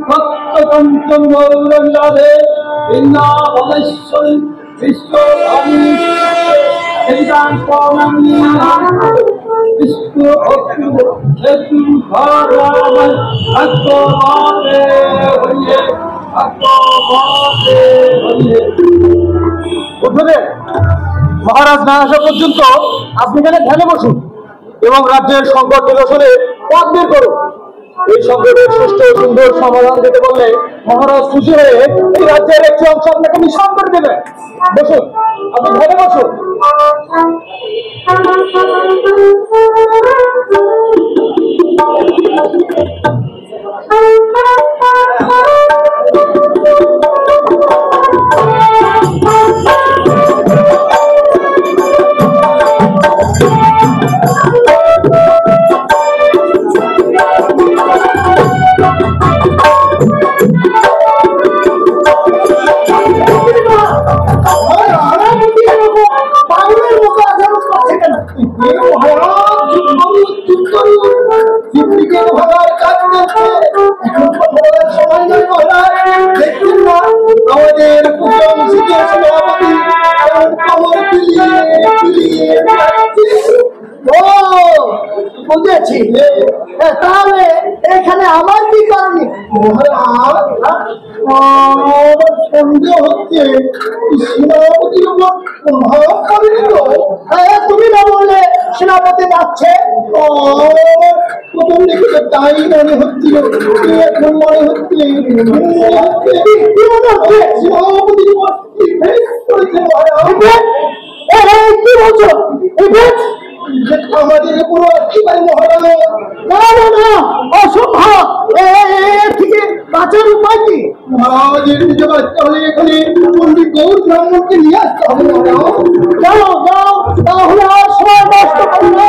ভক্তকঞ্চন গৌরঙ্গাধে বৃন্দাবনেশ্বরী বিশ্বভাবী Everyone for me, Vishnu Bhakti, Chetu Bharaman, Bhakto Bhate, Bhanye, Bhakto Bhate, Bhanye. Buddhadeb, মহারাজ না আসা পর্যন্ত আপনি এখানে ধ্যানে বসুন এবং রাজ্যের সংকট নিরসনে পথ বের করুন। এই সংকটের সুষ্ঠু সুন্দর সমাধান দিতে বললে মহারাজ খুশি হয়ে এই রাজ্যের একটি অংশ আপনাকে নিঃসরণ করে দেবেন। বসুন, আপনি ধ্যানে বসুন। আমাদের সভাপতি বুঝেছি, তাহলে এখানে আমার কি কারণে? সন্দেহ হচ্ছে সেনাপতির উপর প্রভাব পড়েনি তো? তুমি না বললে সেনাপতি যাচ্ছে? প্রথম দেখে তো তাই মনে হচ্ছিল, এখন মনে হচ্ছে সেনাপতির উপর করেছে কি বলছো? আমাদের পুরো একেবারে মহারাজ। না না না, অসম্ভব। থেকে বাঁচার উপায় কি? মহারাজের দিকে বাঁচতে হলে এখানে পণ্ডিত গৌর ব্রাহ্মণকে নিয়ে আসতে হবে। যাও যাও, তাহলে আর সময় নষ্ট করবে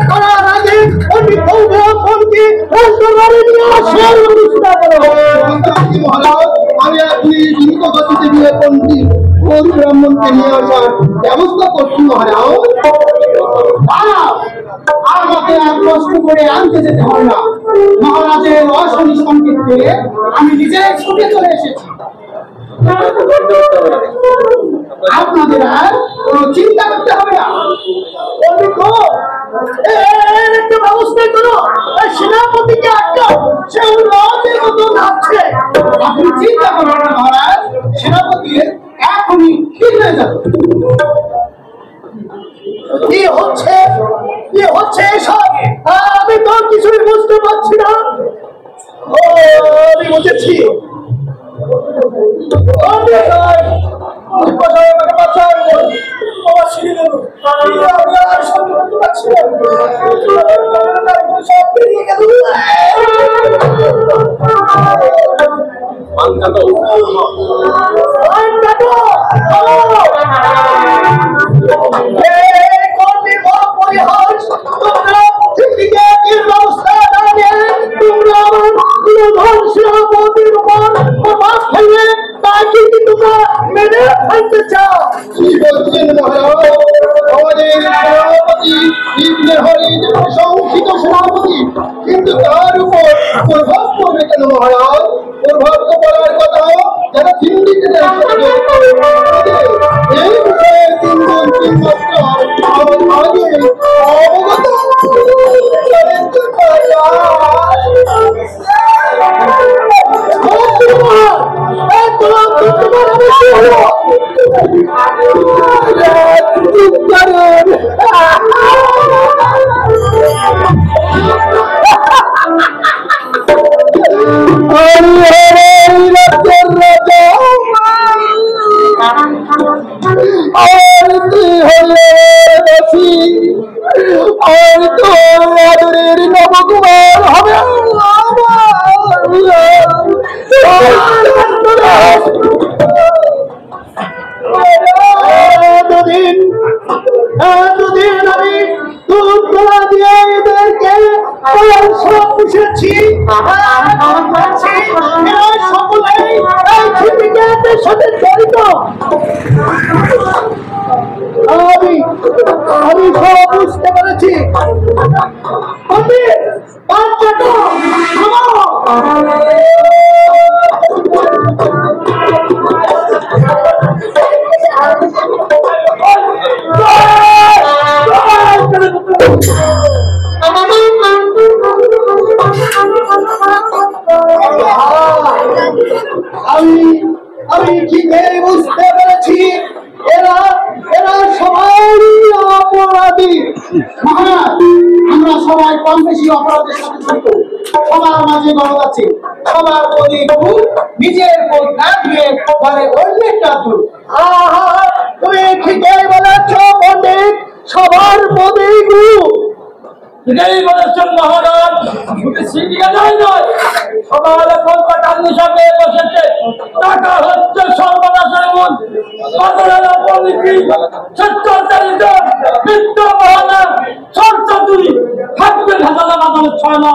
করার আগে পণ্ডিত গৌর ব্রাহ্মণকে রাজদরবারে নিয়ে আসার ব্যবস্থা করো। মহারাজ, আমি আপনি দ্রুত গতিতে বিয়ে সিংহকে নিয়ে আসার ব্যবস্থা করছি মহারাজ। আমাকে আর কষ্ট করে আনতে যেতে হবে না, মহারাজের অশনি সংকেতে আমি নিজেই ছুটে চলে এসেছি। আপনাদের আর কোনো চিন্তা করতে হবে না। একটা ব্যবস্থা করো, সেনাপতিকে আটকাও, সে উন্নতির মতো নাচছে। আপনি চিন্তা করবেন না মহারাজ, সেনাপতি এখনই ঠিক হয়ে যাবে। কি হচ্ছে এসব? আমি তো কিছুই বুঝতে পারছি না। ও আমি বুঝেছি, কিন্তু তার উপর প্রভাব পড়বে কেন মহারাজ? প্রভাব তো পড়ার কথা যারা সিন্ডিকেটের সাথে এই বিষয়ে তিনজন তিনমাত্র আগে অবগত নবকুমার হবে। এতদিন আমি দুধ গোলা দিয়ে এদেরকে সব পুষেছি, সকলেই এই সিন্ডিকেটের সাথে জড়িত। আমি সব বুঝতে পেরেছি। আমি ঠিকই বুঝতে পেরেছি, এরা সবাই অপরাধী। মহারাজ, আমরা সবাই কম বেশি অপরাধের সাথে জড়িত, সবার মাঝে গরজ আছে, সবার প্রতি নিজের বোধ না দিয়ে বলে অন্যেরটা দূর। তুমি ঠিকই বলেছ পণ্ডিত, সবার প্রতি গুরু। এটাই বলেছেন মহারাজ, সিন্ডিকেট নয়, সবার এখন টাকার সাথে বসেছে। টাকা হচ্ছে সর্বনাশের মূল। বাজারের উপর বিক্রি, স্বেচ্ছাচারিত, বিদ্যমানা, চর্চাতুরি, খাদ্য ঘাটালা বাজারের ছয় না।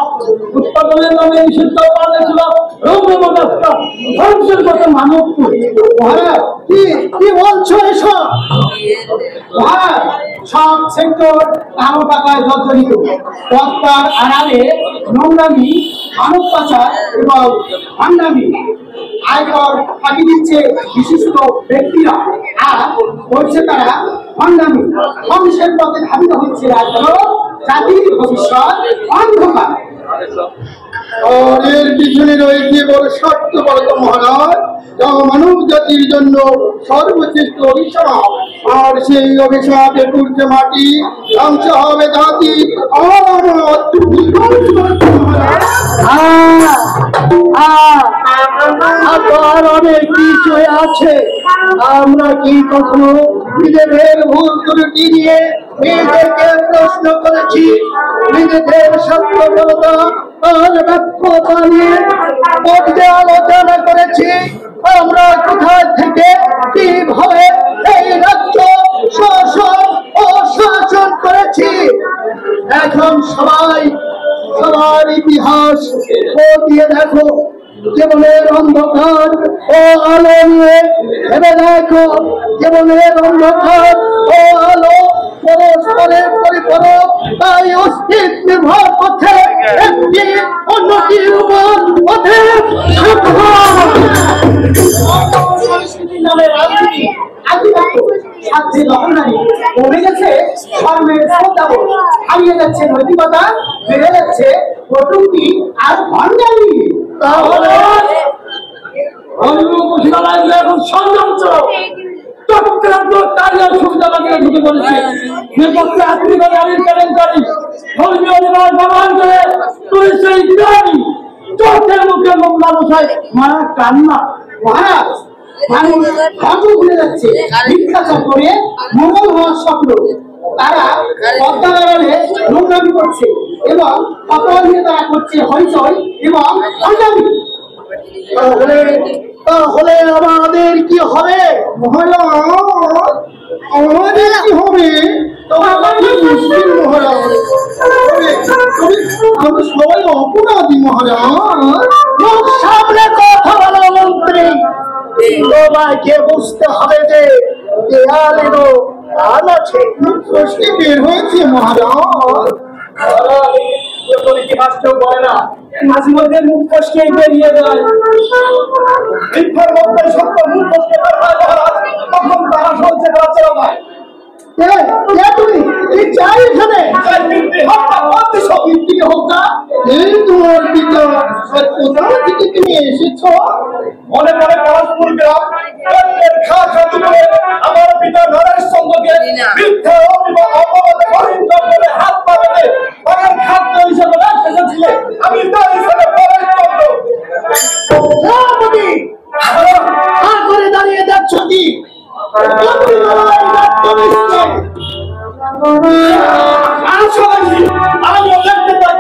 উৎপাদনের নামে নিষিদ্ধ পাওয়া ছিল রৌদ্রমদাস্তা, ধ্বংসের মতো মানব। মহারাজ, কি বলছো এসব? মহারাজ, সব সেক্টর কালো টাকায় জর্জরিত। পদ্মার আড়ালে নোংরামি, মানব পাচার এবং ভান্ডামি, আয়কর ফাঁকি দিচ্ছে বিশিষ্ট ব্যক্তিরা, আর করছে তারা ভান্ডামি। ধ্বংসের পথে ধাবিত হচ্ছে জাতির ভবিষ্যৎ অন্ধকার। আর এর পিছনে রয়েছে বড় স্বার্থপরত মহারাজ, যা মানব জাতির জন্য সর্বশ্রেষ্ঠ অভিশাপ। আর সেই অভিশাপে পড়ছে মাটি, ধ্বংস হবে জাতি। আবার অনেক কিছু আছে, আমরা কি কখনো নিজেদের ভুল ত্রুটি নিয়ে নিজেকে প্রশ্ন করেছি? নিজেদের সত্যবলতা আর ব্যর্থতা নিয়ে আলোচনা করেছি। আমরা কোথায় থেকে কিভাবে এই রাজ্য শাসন ও শাসন করেছি? এখন সবার ইতিহাস দিয়ে দেখো, জীবনের অন্ধকার ও আলো নিয়ে ভেবে দেখো, জীবনের অন্ধকার ও আলো পরস্পরের পরিপূরক, তাই অস্তিত্ব নির্ভর পথে একটি অন্যটির উপর পথে নামে রাজনীতি ছাত্রী দখলদারি কমে গেছে, ধর্মের শ্রদ্ধাবোধ হারিয়ে যাচ্ছে, নৈতিকতা বেড়ে যাচ্ছে, কটূক্তি আর ভণ্ডামি। তাহলে এখন সংগ্রাম চলো, চক্রান্ত কারিয়ার সুবিধা বাগিয়ে ঢুকে পড়েছে, বিপক্ষে আত্মীয়বাদী আলীর কেলেঙ্কারি ধর্মীয় নিবাস ব্যবহার করে পুলিশের ইত্যাদি চোখের মুখে মুখ মানুষায় মারা কান্না। মহারাজ মানুষ ধর্ম ভুলে যাচ্ছে, ভিক্ষাচার করে মঙ্গল হওয়ার স্বপ্ন, তারা পদ্মাগারে নোংরামি করছে এবং অপরাধ নিয়ে তারা করছে হইচই এবং ভণ্ডামি। তাহলে আমাদের কি হবে মহারাজ? আমাদের কি হবে? আমরা সবাই অপরাধী মহারাজ। সামনে কথা বলো মন্ত্রী, সবাইকে বুঝতে হবে যে দেয়ালেরও কাল আছে। প্রশ্নে বের হয়েছে মহারাজ। ইতিহাস কেউ বলে না, মাঝে মধ্যে মুখ ফসকে বেরিয়ে যায়। মিথ্যার মধ্যে সত্য মুখ ফসকে বের হয় মহারাজ, তখন তারা সহ্য করা চলে যায়। তুমি কি চাই এখানে? তোমার পিতা কোথা থেকে তুমি এসেছ? মনে মনে পরস্পর গ্রাম আমার পিতা নরেশ চন্দ্রকে মিথ্যা অপবাদে অহিংসা করে হাত পা বেঁধে তার খাদ্য হিসেবে রেখেছিলেন। আমি তার হিসেবে নরেশ চন্দ্র। করে দাঁড়িয়ে যাচ্ছ কি? আমি দেখতে পাই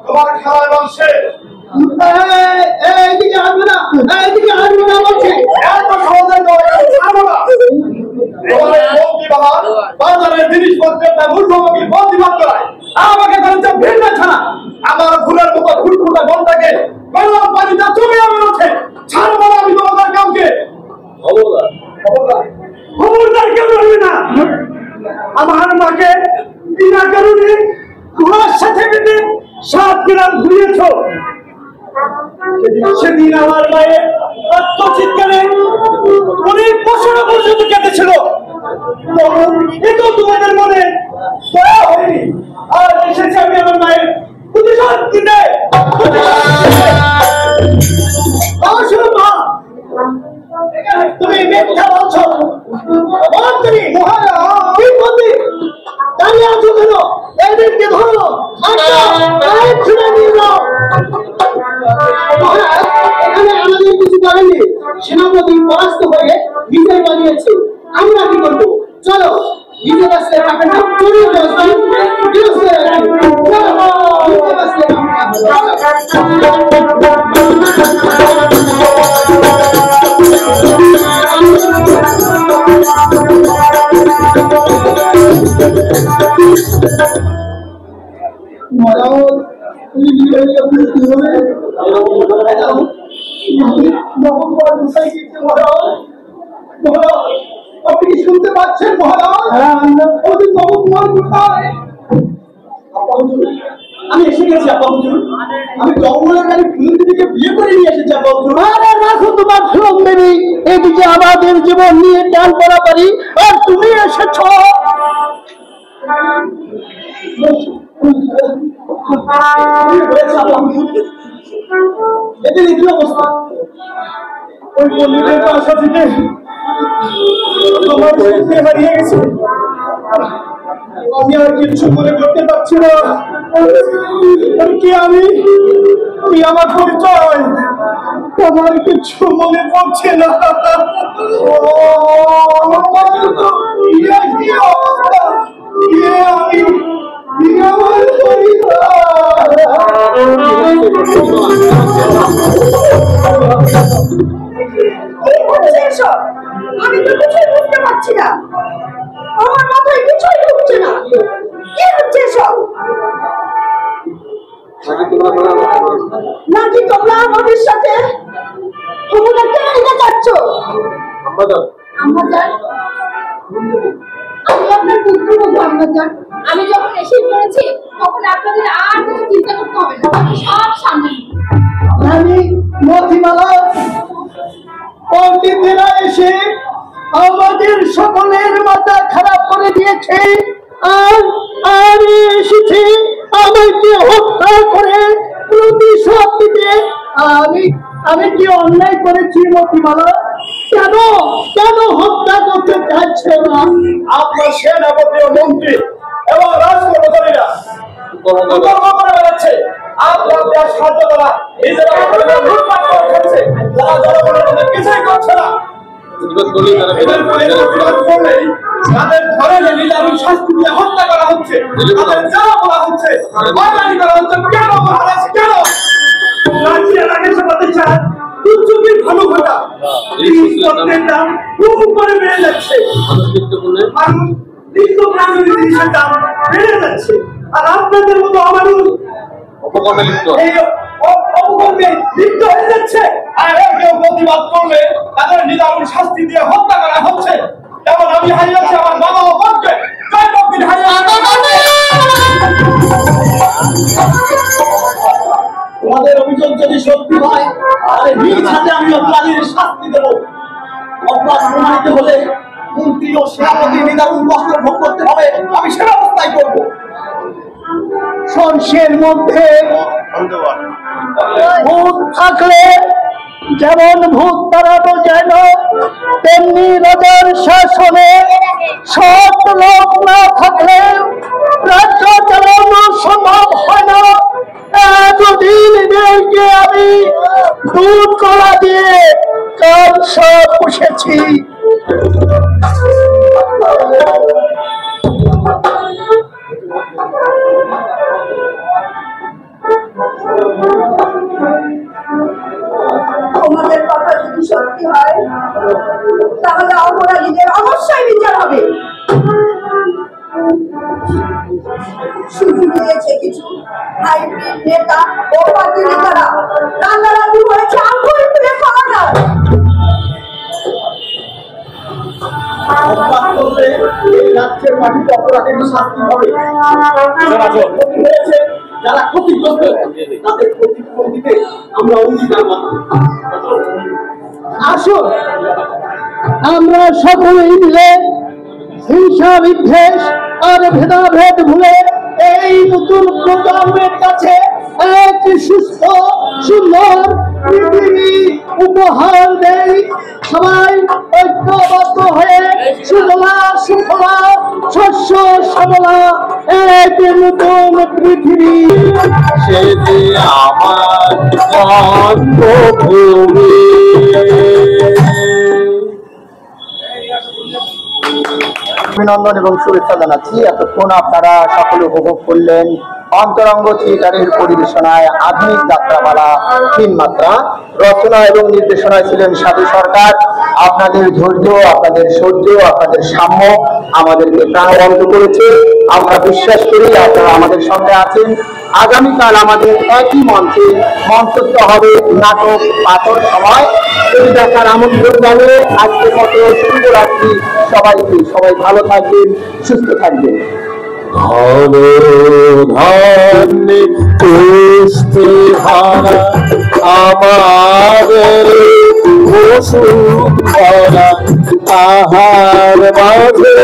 তোমার খেলা বলছে এইদিকে আসবে না, এইদিকে আসবে না বলছে। এত সহজে ছাড়বো না। বাজারের জিনিসপত্রের দাম ঊর্ধ্বমুখী বন্দিবাদ করায় আমাকে করেছে ভিন্ন ছাড়া। আমার ফুলের মতো ফুটফুটা মনটাকে গরম পানিতে চুমিয়ে উঠে ছাড়বো না আমি তোমাদের কাউকে। খবরদার কেউ রবি না। আমার মাকে বিনা কারণে ঘোড়ার সাথে বেঁধে 7 গ্রাম ঘুরিয়েছ। সেদিন আমার মায়ের আত্মচিৎকারে অনেক বছর পর্যন্ত কেটেছিল, এটাও তোমাদের মনে দয়া হয়নি। আর এসেছে আমি আমার মায়ের প্রতিশোধ দিতে। তুমি মিথ্যা বলছো মন্ত্রী। কি মন্ত্রী দাঁড়িয়ে আছো কেন? এদেরকে ধরো, ছিঁড়ে নিয়ে যাও। এখানে আমাদের কিছু করেনি, সেনাপতি পরাস্ত হয়ে বিজয় বানিয়েছে। আমরা কি করবো? চলো নিজের কাছে টাকাটা চুরি করছি, আপনি শুনতে পাচ্ছেন মহারাজ? কোথায়? আমি এসে গেছি আপা হুজুর। আমি জঙ্গলের গাড়ি ফুল দিদিকে বিয়ে করে নিয়ে এসেছি আপা হুজুর। আরে রাখো তোমার ফুলন দেবী, এদিকে আমাদের জীবন নিয়ে টান পড়াপারি, আর তুমি এসেছ। এদের কি অবস্থা? ওই পণ্ডিতের বাসা থেকে আমার চোখে হারিয়ে গেছে। আমি আর কিছু মনে করতে পারছি না। কি আমি, কি আমার পরিচয়, আমার কিছু মনে পড়ছে না। আমি তো কিছুই বুঝতে পারছি না, আমার মাথায় কিছুই ঢুকছে না। কি হচ্ছে সব? নাকি তোমরা আমাদের সাথে তোমাদেরকে নিয়ে যাচ্ছ? আমি আপনার পুত্রবধূ আম্মাজান। আমি যখন এসে পড়েছি তখন আপনাদের আর কিছু চিন্তা করতে হবে না, সব সামনে। আমি মতিমালা, পণ্ডিতেরা এসে আমাদের সকলের মাথা খারাপ করে দিয়েছে, আর এসেছে আমাকে হত্যা করে প্রতিশোধ দিতে। আমি কি অন্যায় করেছি মতিমালা? কেন কেন হত্যা করতে চাইছে না? আপনার সেনাপতি ও মন্ত্রী এবং রাজকর্মচারীরা করে বেড়াচ্ছে। আপনার দেশ সাহায্য করা নিজেরা লুটপাট করে খাচ্ছে, যারা জনগণের মধ্যে কিছুই করছে না। এদের প্রতিবাদ করলেই তাদের ঘরে নিলাম শাস্তি দিয়ে হত্যা করা হচ্ছে, তাদের যারা বলা হচ্ছে, হয়রানি করা হচ্ছে। কেন মহারাজ, কেন? রাজ্যের আগে সমাজে চান দুর্যোগের ভালো ঘটা জিনিসপত্রের দাম খুব করে বেড়ে যাচ্ছে। মানুষ নিত্য প্রাণী জিনিসের দাম বেড়ে যাচ্ছে, আর আপনাদের মতো অমানুষ এই অপকর্মে লিপ্ত হয়ে যাচ্ছে। আর কেউ প্রতিবাদ করলে তাদের নিদারুণ শাস্তি দিয়ে হত্যা করা হচ্ছে। যেমন আমি হারিয়েছি আমার বাবা ও বোনকে, জয় বক্তি তোমাদের অভিযোগ যদি সত্যি হয় তাহলে নিজ হাতে আমি অপরাধীর শাস্তি দেব। অপরাধ প্রমাণিত হলে মন্ত্রী ও সেনাপতি নিদারুণ কষ্ট ভোগ করতে হবে, আমি সে ব্যবস্থাই করবো। সংসের মধ্যে ভূত থাকলে যেমন ভূত তাড়ানো যায় না, তেমনি রাজার শাসনে সৎ লোক না থাকলে রাজ্য চালানো সম্ভব হয় না। এতদিন এদেরকে আমি দুধ কলা দিয়ে কাঁচা পুষেছি। তোমাদের কথা যদি সত্যি হয় তাহলে অপরাধীদের অবশ্যই বিচার হবে। সুযোগ দিয়েছে কিছু হাইব্রিড নেতা ও পার্টি নেতারা, রান্নারান্নি হয়েছে আঙ্গুল তুলে খাওয়া দাও। অপরাধ করলে এই রাজ্যের মাটিতে অপরাধের শাস্তি হবে। যারা ক্ষতিগ্রস্ত তাদের ক্ষতিপূরণ দিতে আমরা অঙ্গীকার। আসুন আমরা সকলেই মিলে হিংসা বিদ্বেষ আর ভেদাভেদ ভুলে এই নতুন প্রজন্মের কাছে এক সুস্থ সুন্দর পৃথিবী উপহার দেই। সবাই ঐক্যবদ্ধ হয়ে সুজলা সুফলা শস্য শ্যামলা এক নতুন পৃথিবী। সে যে আমার জন্মভূমি। অভিনন্দন এবং শুভেচ্ছা জানাচ্ছি। এতক্ষণ আপনারা সকলে উপভোগ করলেন অন্তরঙ্গ থিয়েটারের পরিবেশনায় আধুনিক যাত্রাপালা ৩ মাত্রা। রচনা এবং নির্দেশনায় ছিলেন সাধু সরকার। আপনাদের ধৈর্য, আপনাদের সহ্য, আপনাদের সাম্য আমাদেরকে প্রাণবন্ত করেছে। আমরা বিশ্বাস করি আপনারা আমাদের সঙ্গে আছেন। আগামীকাল আমাদের একই মঞ্চে মঞ্চস্থ হবে নাটক পাথর সময়। যদি দেখার আমন্ত্রণ জানিয়ে আজকের মতো শুভরাত্রি সবাইকে। সবাই ভালো থাকবেন, সুস্থ থাকবেন। ধন ধান্যে পুষ্টি হারা আমাদের বসুন্ধরা, তাহার মাঝে